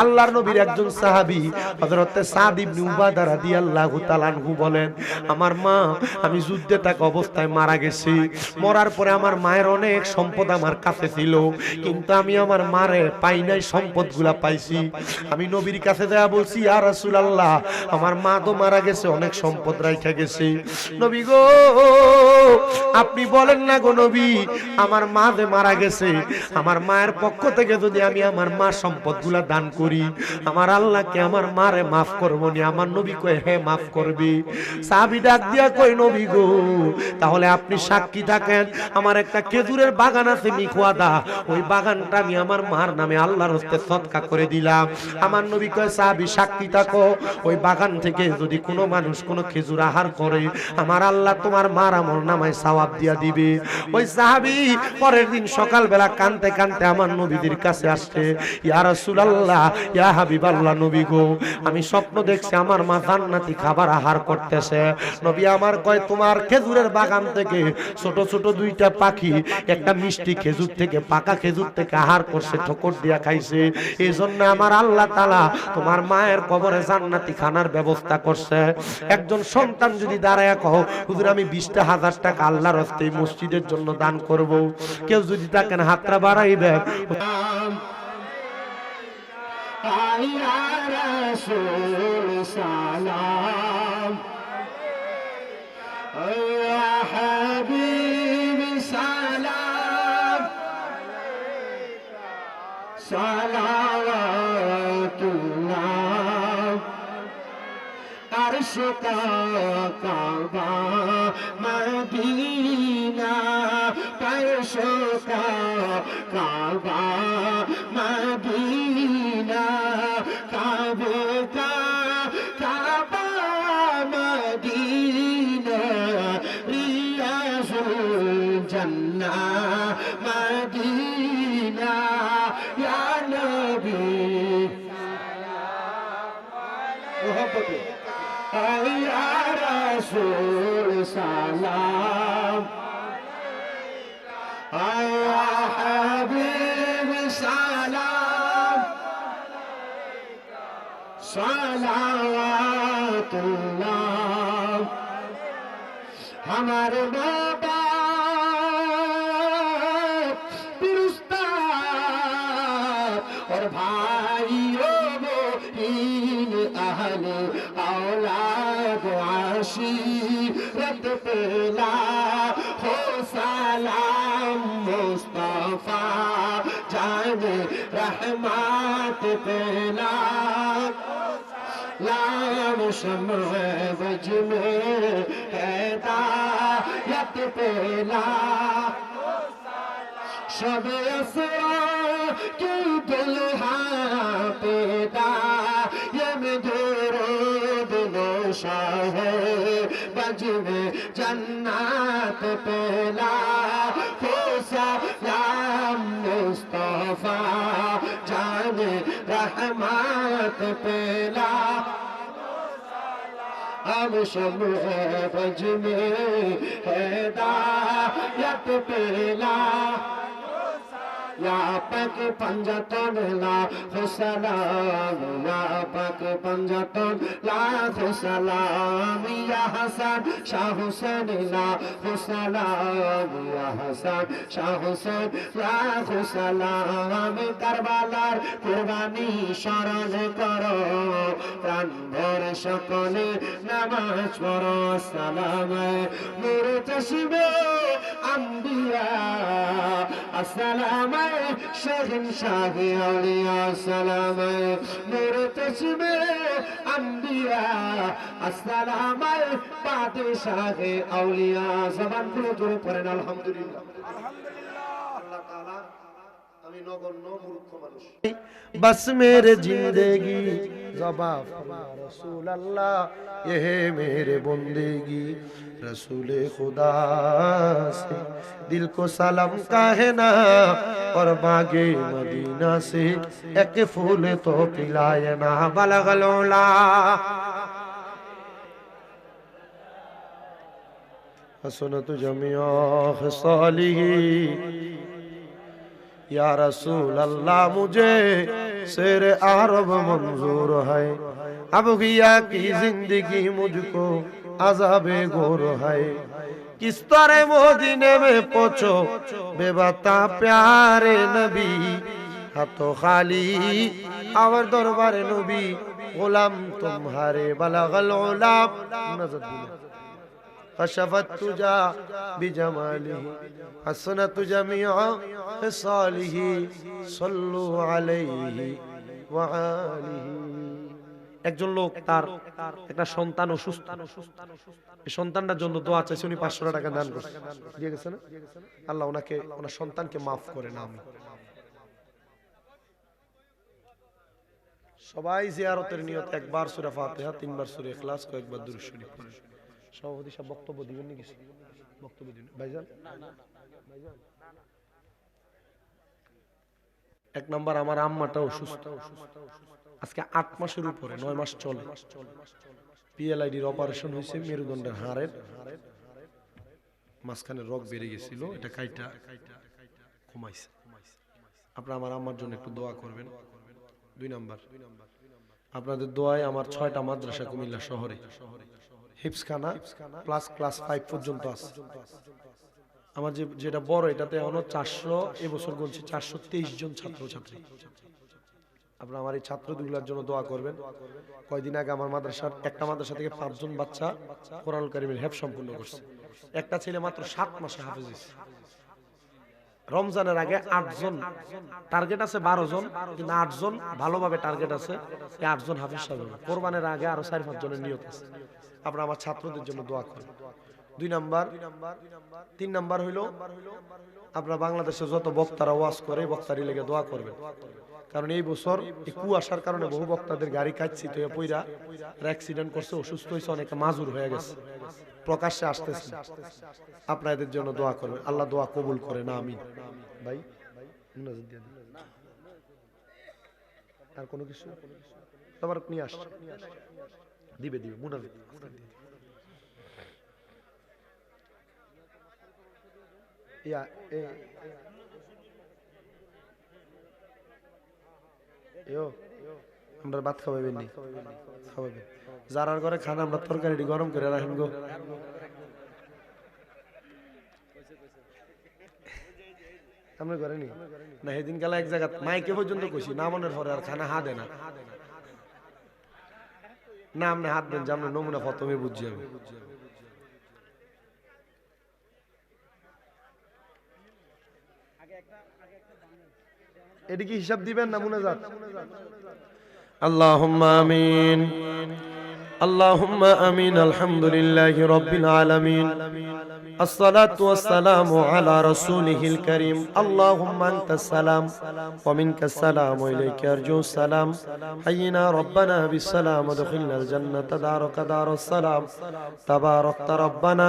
আল্লাহর নবীর একজন সাহাবী হযরত হযরতে সাদ ইবনে উবাদা রাদিয়াল্লাহু তাআলা আনহু বলেন, আমার মা, আমি যুদ্ধে থাকা অবস্থায় মারা গেছি। মরার পরে আমার মায়ের অনেক সম্পদ আমার কাছে ছিল, কিন্তু আমি আমার মারে পাই নাই, সম্পদগুলা পাইছি। আমি নবীর কাছে যায়া বলছি, ইয়া রাসূলুল্লাহ, আমার মা তো মারা গেছে, অনেক সম্পদ রাইখা গেছে। নবী গো, আপনি বলেন না গো নবী, আমার মা যে মারা গেছে, আমার মায়ের পক্ষ থেকে যদি আমি আমার মা সম্পদগুলা দান করি, আমার আল্লাহকে আমার মারে মাফ করবো নি? আমার নবী কয়, হ্যাঁ মাফ করবি। সাহাবী ডাক দিয়া কই, নবী গো, তাহলে আপনি সাক্ষী থাকেন, আমার একটা খেজুরের বাগান আছে মিখওয়াদা, ওই বাগানটা আমি আমার মার নামে আল্লাহর হস্তে সদকা করে দিলাম। আমার নবী কয়, সাহাবী সাক্ষী থাকো, ওই বাগান থেকে যদি কোনো মানুষ কোনো খেজুর আহার করে, আমার আল্লাহ তোমার মার আমল নামায় সওয়াব দিয়া দিবে। ওই সাহাবী পরের দিন সকালবেলা কানতে কানতে আমার নবীদের কাছে আসছে, ইয়া রাসূলুল্লাহ, ইয়া হাবিবাল্লাহ, নবী গো, আমি স্বপ্ন দেখছি আমার মা জান্নাতি খাবার আহার করতেছে। নবী আমার কয়, তোমার খেজুরের বাগান থেকে ছোট ছোট দুইটা পাখি একটা মিষ্টি খেজুর থেকে, পাকা খেজুর থেকে আহার করছে, ঠোকর দিয়া খাইছে, এই জন্য আমার আল্লাহ তাআলা তোমার মায়ের কবরে জান্নাতি খানার ব্যবস্থা করছে। একজন সন্তান যদি দাঁড়ায় কও, হুজুর আমি 20,000 টাকা আল্লাহর হস্তে মসজিদের জন্য দান করব, কেউ যদি তাকেন হাতটা বাড়াইবে, আয়া রাসূল সালাম, আয়া হাবিব সালাম, সালাওয়াতুল্লাহ, আরশ কা কাবা মদিনা, আরশ কা কাবা মদিনা, কাবে কা কাবা মদিনা, রিয়াজুল জান্নাহ মদিনা, ইয়া নবী মোহাম্মদ, আয়া রাসূল সালাম, আয়া হাবিব সালাম, সালাওয়াতুল্লাহ, আমার বাবা পিরুস্তা और भाइयों इन अहले औलाद आशीरत पेला हो सलाम मुस्तफा जाने रहमत पेला लाम शम्ह बज में हिदायत पेला शब असरा की दुल्हा पेदा ये मेरे नशा है बज में जन्नत पेला हो सलाम मुस्तफा जाने रहमत पेला हम शम्ह बज में हिदायत पेला या पक पंजतन लाख सलाम, या पक पंजतन लाख सलाम, या हसन शाह हुसैन लाख सलाम, या हसन शाह हुसैन लाख सलाम, करबालार कुर्बानी शरण करो, प्राण भरे सकले नमाज पढ़ो, सलाम नूर चश्मे अंबिया, अस्सलाम शहंशाह औलिया, सलाम नूर चश्मे अंबिया, अस्सलाम बादशाह औलिया। जबान खुले जोरे पढ़ेन আলহামদুলিল্লাহ। আল্লাহ তাআলা, আমি নগণ্য মূর্খ মানুষ, बस मेरे जिंदगी जवाब रसूल अल्लाह, ये है मेरे बंदेगी रसूल खुदा से दिल को सलाम कहे ना, और बागे मदीना से एक फूल तो पिलाए ना, बलगल उला हसनत जमिया खसालिही, या रसूल अल्लाह मुझे शेर अरब मंजूर है अब गया की जिंदगी मुझको अज़ाबे गोर है किस तरह मदीने में पहुंचो बेबता प्यारे नबी हाथों खाली और दरबारे नबी गुलाम तुम्हारे बलगल उलाम नजर कशफत तुजा बिजमालिही हसनत जमीअ खिसालिही सल्लु अलैहि व आलिही। একজন লোক তার একটা সন্তান অসুস্থ, এই সন্তানটার জন্য দোয়া চাইছে, উনি 500 টাকা দান করছে, দিয়ে গেছে না? আল্লাহ ওনাকে ওনার সন্তানকে মাফ করে না। আমি সবাই জিয়ারতের নিয়ত একবার সূরা ফাতিহা, 3 বার সূরা ইখলাস, কয়েকবার দুরূদ শরীফ পড়ে। সভাপতি সাহেব বক্তব্য দিবেন নি? কিছু বক্তব্য দিবেন ভাইজান? ভাইজান এক নাম্বার আমার আম্মাটা অসুস্থ, আজকে 8 মাসের উপরে, 9 মাস চলে। পিএলআইডির অপারেশন হয়েছে, মেরুদণ্ডের হাড়ের মাঝখানে রগ বেড়ে গেছিল, এটা কাইটা কমাইছে। আপনারা আমার আম্মার জন্য একটু দোয়া করবেন। 2 নাম্বার, আপনাদের দোয়ায় আমার 6টা মাদ্রাসা কুমিল্লা শহরে, হিফজখানা প্লাস ক্লাস 5 পর্যন্ত আছে। আমার যেটা বড়, এটাতে এখনো 400, এবছর গুনছি 423 জন ছাত্রছাত্রী। আপনারা আমার এই ছাত্রগুলোর জন্য দোয়া করবেন। কয়দিন আগে আমার মাদ্রাসার একটা মাদ্রাসা থেকে 5 জন বাচ্চা কোরআনুল কারীমের হেফজ সম্পূর্ণ করছে। একটা ছেলে মাত্র 7 মাসে হাফেজ হয়েছে। রমজানের আগে 8 জন, টার্গেট আছে 12 জন, কিন্তু 8 জন ভালোভাবে টার্গেট আছে, এই 8 জন হাফেজ হবে। কোরবানের আগে আরো 4-5 জনের নিয়ত আছে। আপনারা আমার ছাত্রদের জন্য দোয়া করবেন। 2 নাম্বার, 3 নাম্বার হইলো আপনারা বাংলাদেশে যত বক্তারা ওয়াজ করে, বক্তারি লেগে দোয়া করবেন। কারণ এই বছর এই কুয়াশার কারণে বহু বক্তাদের গাড়ি কাটছিত হয়ে পইরা অ্যাক্সিডেন্ট করছে, অসুস্থ হয়েছে, অনেকে মাজুর হয়ে গেছে, প্রকাশ্যে আসতেছে। আপনাদের জন্য দোয়া করবেন, আল্লাহ দোয়া কবুল করে না। আমিন। ভাই আর কোনো কিছু তোমার নিয়ে আস দিবে মুনাফিক ইয়া আমরা ভাত খাওয়াবেন নি? খাওয়াবেন। যারার ঘরে খান আমরা তরকারিটি গরম করে রাখেন গো। আমরা ঘরে নি না, সেদিন গেলা এক জায়গা মাইকে পর্যন্ত কইছি না, মনের পরে আর খানা হাত দেয় না। না আপনি হাত দেন, যে আমরা নমুনা প্রথমে বুঝছি। আমি এদিকে হিসাব দিবেন না মুনাজাত? আল্লাহুম্মা আমিন, আল্লাহুম্মা আমিন। আলহামদুলিল্লাহি রাব্বিল আলামিন, আসসালাতু ওয়াসসালামু আলা রাসূলিহিল কারীম। আল্লাহুম্মা আনতাস সালাম ওয়া মিনকাস সালাম ওয়া ইলাইকা আরজুস সালাম। হাইয়িনা রাব্বানা বিসসালাম ওয়াদখিলনাল জান্নাতা দারাকা দারুস সালাম। তাবারাকতা রাব্বানা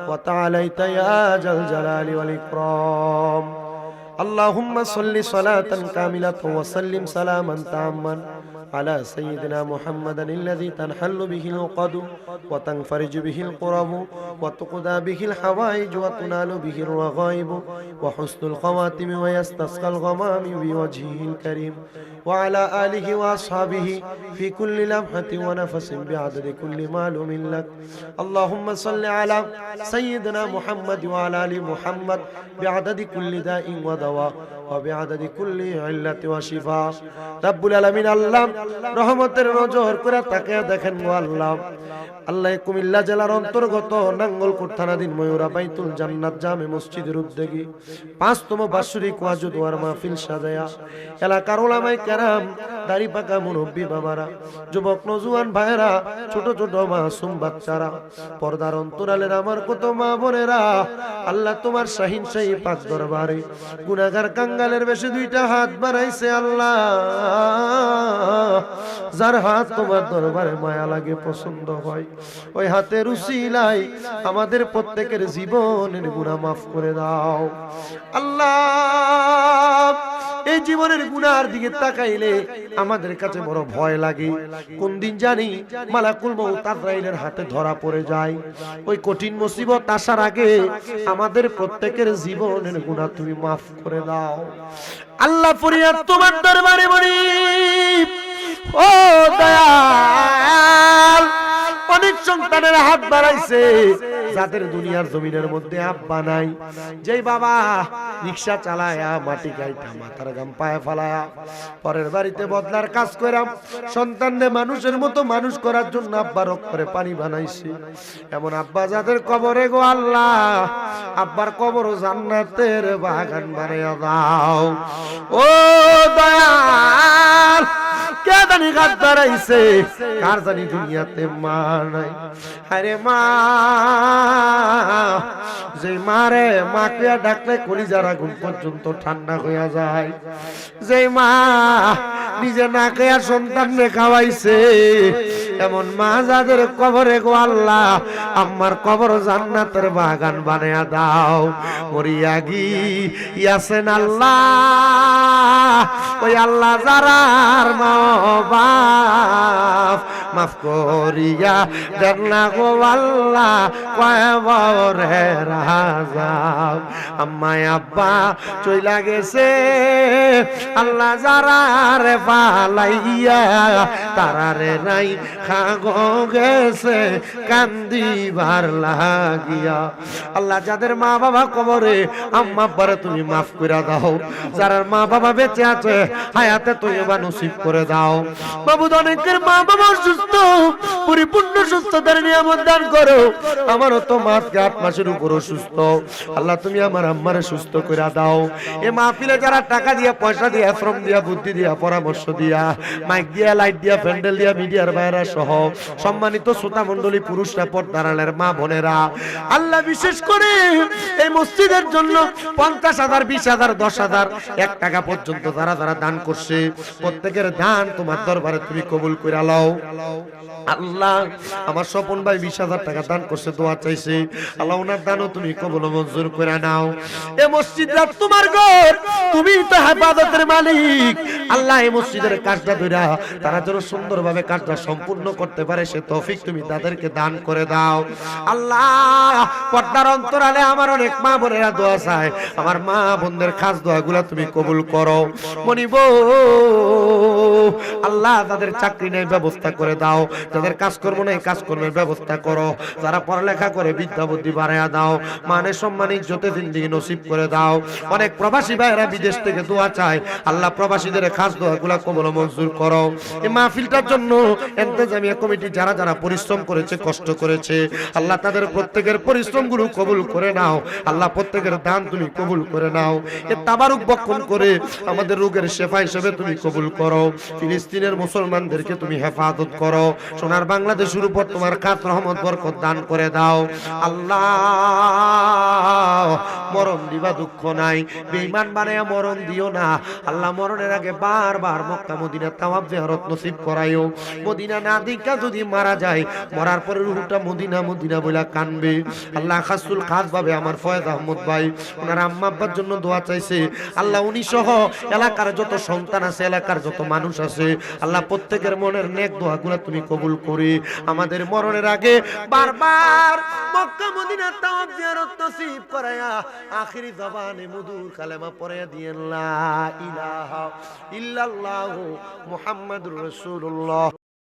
ওয়া তাআলাইতা ইয়া জাল জালালি ওয়াল ইকরাম। اللهم صل صلاة كاملة وسلم سلاما تاما على سيدنا محمد الذي تنحل به العقد وتنفرج به الكرب وتقضى به الحوائج وتنال به الرغائب وحسن الخواتم ويستسقى الغمام بوجهه الكريم وعلى آله وأصحابه في كل لمحة ونفس بعدد كل معلوم لك. اللهم صل على سيدنا محمد وعلى آل محمد بعدد كل داء ودواء وبعدد كل علة وشفاء. رب العالمين আল্লাহ রহমতের নজর করে তাকিয়ে দেখেন গো আল্লাহ। আল্লাহ কুমিল্লা জেলার অন্তর্গত নাঙ্গলকোট থানাধীন ময়ূরা বাইতুল জান্নাত জামে মসজিদের উদ্যোগী 5তম বাৎসরিক ওয়াজ ও দোয়ার মাহফিল সাজায়া এলাকার উলামায়ে কেরাম, দাড়ি পাকা মুরব্বী বাবারা, যুবক নওজোয়ান ভাইরা, ছোট ছোট মাসুম বাচ্চারা, পর্দার অন্তরালের আমার কত মা বোনেরা, আল্লাহ তোমার শাহিন শাহী পাক দরবারে গুনাহগার কাঙ্গালের বেশে 2টা হাত বাড়াইছে আল্লাহ। যার হাত তোমার দরবারে মায়া লাগে, পছন্দ হয়, ওই হাতের উসিলায় আমাদের প্রত্যেকের জীবনের গুনাহ মাফ করে দাও আল্লাহ। এই জীবনের গুনার দিকে তাকাইলে আমাদের কাছে বড় ভয় লাগে, কোন দিন জানি মালাকুল মউত আজরাইলের হাতে ধরা পড়ে যায়। ওই কঠিন মুসিবত আসার আগে আমাদের প্রত্যেকের জীবনের গুনাহ তুমি মাফ করে দাও আল্লাহ। ফরিয়াদ তোমার দরবারে বলি ও দয়াল, অনেক সন্তানের হাত বাড়াইছে যাদের দুনিয়ার জমিনের মধ্যে আব্বা নাই। যেই বাবা রিক্সা চালায়া মাটি গাইটা মাথার গাম পায়ে ফালায়া পরের বাড়িতে বদলার কাজ কইরাম সন্তানরে মানুষের মতো মানুষ করার জন্য আব্বা রক্তরে পানি বানাইছে, এমন আব্বা যাদের কবরে গো আল্লাহ, আব্বার কবরও জান্নাতের বাগান বানাইয়া দাও। ও দয়াল, কে জানি গাছ দাঁড়াইছে, কার জানি দুনিয়াতে মা নাই। আরে মা, যে মারে মাকে ডাকলে কলিজার আগুন পর্যন্ত ঠান্ডা হইয়া যায়, যে মা নিজে না খেয়া সন্তানরে খাওয়াইছে, এমন মা যাদের কবরে গো আল্লাহ, আমার কবর জান্নাতের বাগান বানায়া দাও। মরিয়া গিয়াছেন আল্লাহ, ওই আল্লাহ যারার মা বাপ মাফ করিয়া দেন না গো আল্লাহ, কয়বরে রাজাও। আম্মায় আব্বা চইলা গেছে আল্লাহ যারারে পালাইয়া, তারারে নাই খাগো গেছে কান্দিবার লাগিয়া। আল্লাহ যাদের মা বাবা কবরে, আম্মা আব্বারে তুমি মাফ করে দাও। যারা মা বাবা বেঁচে আছে হায়াতে তৈবা নসিব করে দাও। বাবু অনেকের মা বাবা সুস্থ, পরিপূর্ণ সুস্থতার নিয়ামত দান করো। আমারও তো মাত্র 8 মাসের উপর সুস্থ, আল্লাহ তুমি আমার আম্মারে সুস্থ করে দাও। এ মাহফিলে যারা টাকা দিয়া, পয়সা দিয়া, শ্রম দিয়া, বুদ্ধি দিয়া, পরামর্শ দিয়া, মাইক দিয়া, লাইট দিয়া, প্যান্ডেল দিয়া, মিডিয়ার বাইরা সহ সম্মানিত শ্রোতা মণ্ডলী, পুরুষরা, পর্দার আড়ালের মা বোনেরা, আল্লাহ বিশেষ করে এই মসজিদের জন্য 50,000, 20,000, 10,000, 1 টাকা পর্যন্ত যারা যারা দান করছে, প্রত্যেকের দান তোমার দরবারে তুমি কবুল করে লও। আল্লাহ আমার স্বপন ভাই 20,000 টাকা দান করছে, দোয়া চাইছে, আল্লাহ ওনার দানও তুমি কবুল মঞ্জুর করে নাও। এই মসজিদটা তোমার ঘর, তুমি তো হেফাজতের মালিক। আল্লাহ এই মসজিদের কাজটা ধইরা তারা যেন সুন্দরভাবে কাজটা সম্পূর্ণ করতে পারে, সে তৌফিক তুমি তাদেরকে দান করে দাও। আল্লাহ পর্দার অন্তরালে আমার অনেক মা বোনেরা দোয়া চায়, আমার মা বোনদের খাস দোয়াগুলা তুমি কবুল করো। মনিব আল্লাহ তাদের চাকরি নেই ব্যবস্থা করে দাও, যাদের কাজকর্ম নেই কাজকর্মের ব্যবস্থা করো, যারা পড়ালেখা করে বিদ্যা বুদ্ধি বাড়াইয়া দাও, মানে সম্মান ইজ্জতে জিন্দেগি নসিব করে দাও। অনেক প্রবাসী ভাইরা বিদেশ থেকে দোয়া চায়, আল্লাহ প্রবাসীদের খাস দোয়াগুলা কবুল মঞ্জুর করো। এই মাহফিলটার জন্য ইন্তেজামিয়া কমিটি যারা যারা পরিশ্রম করেছে, কষ্ট করেছে, আল্লাহ তাদের প্রত্যেকের পরিশ্রমগুলো কবুল করে নাও। আল্লাহ প্রত্যেকের দান তুমি কবুল করে নাও। এ তাবারুক বক্ষণ করে আমাদের রোগের শেফা হিসেবে তুমি কবুল করো। ফিলিস্তিনের মুসলমানদেরকে তুমি হেফাজত করো। সোনার বাংলাদেশের উপর তোমার খাস রহমত বরকত দান করে দাও। আল্লাহ মরণ দিবা দুঃখ নাই, বেঈমান বানায়া মরণ দিও না। আল্লাহ মরণের আগে বারবার মক্কা মদিনা তাওয়াফ জিয়ারত নসিব করাইও। মদিনা না দেখা যদি মারা যায়, মরার পরে রূহটা মদিনা মদিনা বইলা কানবে। আল্লাহ খাসুল খাস ভাবে আমার ফয়েজ আহমদ ভাই ওনার আম্মা আব্বার জন্য দোয়া চাইছে, আল্লাহ উনি সহ এলাকার যত সন্তান আছে, এলাকার যত মানুষ আছে, আল্লাহ প্রত্যেকের মনের নেক দোয়াগুলো তুমি কবুল করে আমাদের মরণের আগে বারবার মক্কা মদিনা তাওয়াফ জিয়ারত নসিব করায়া আখিরি জবানে মধুর কালেমা পড়ায়া দিয়েন লা ইলাহা ইল্লাল্লাহু মুহাম্মাদুর রাসূলুল্লাহ।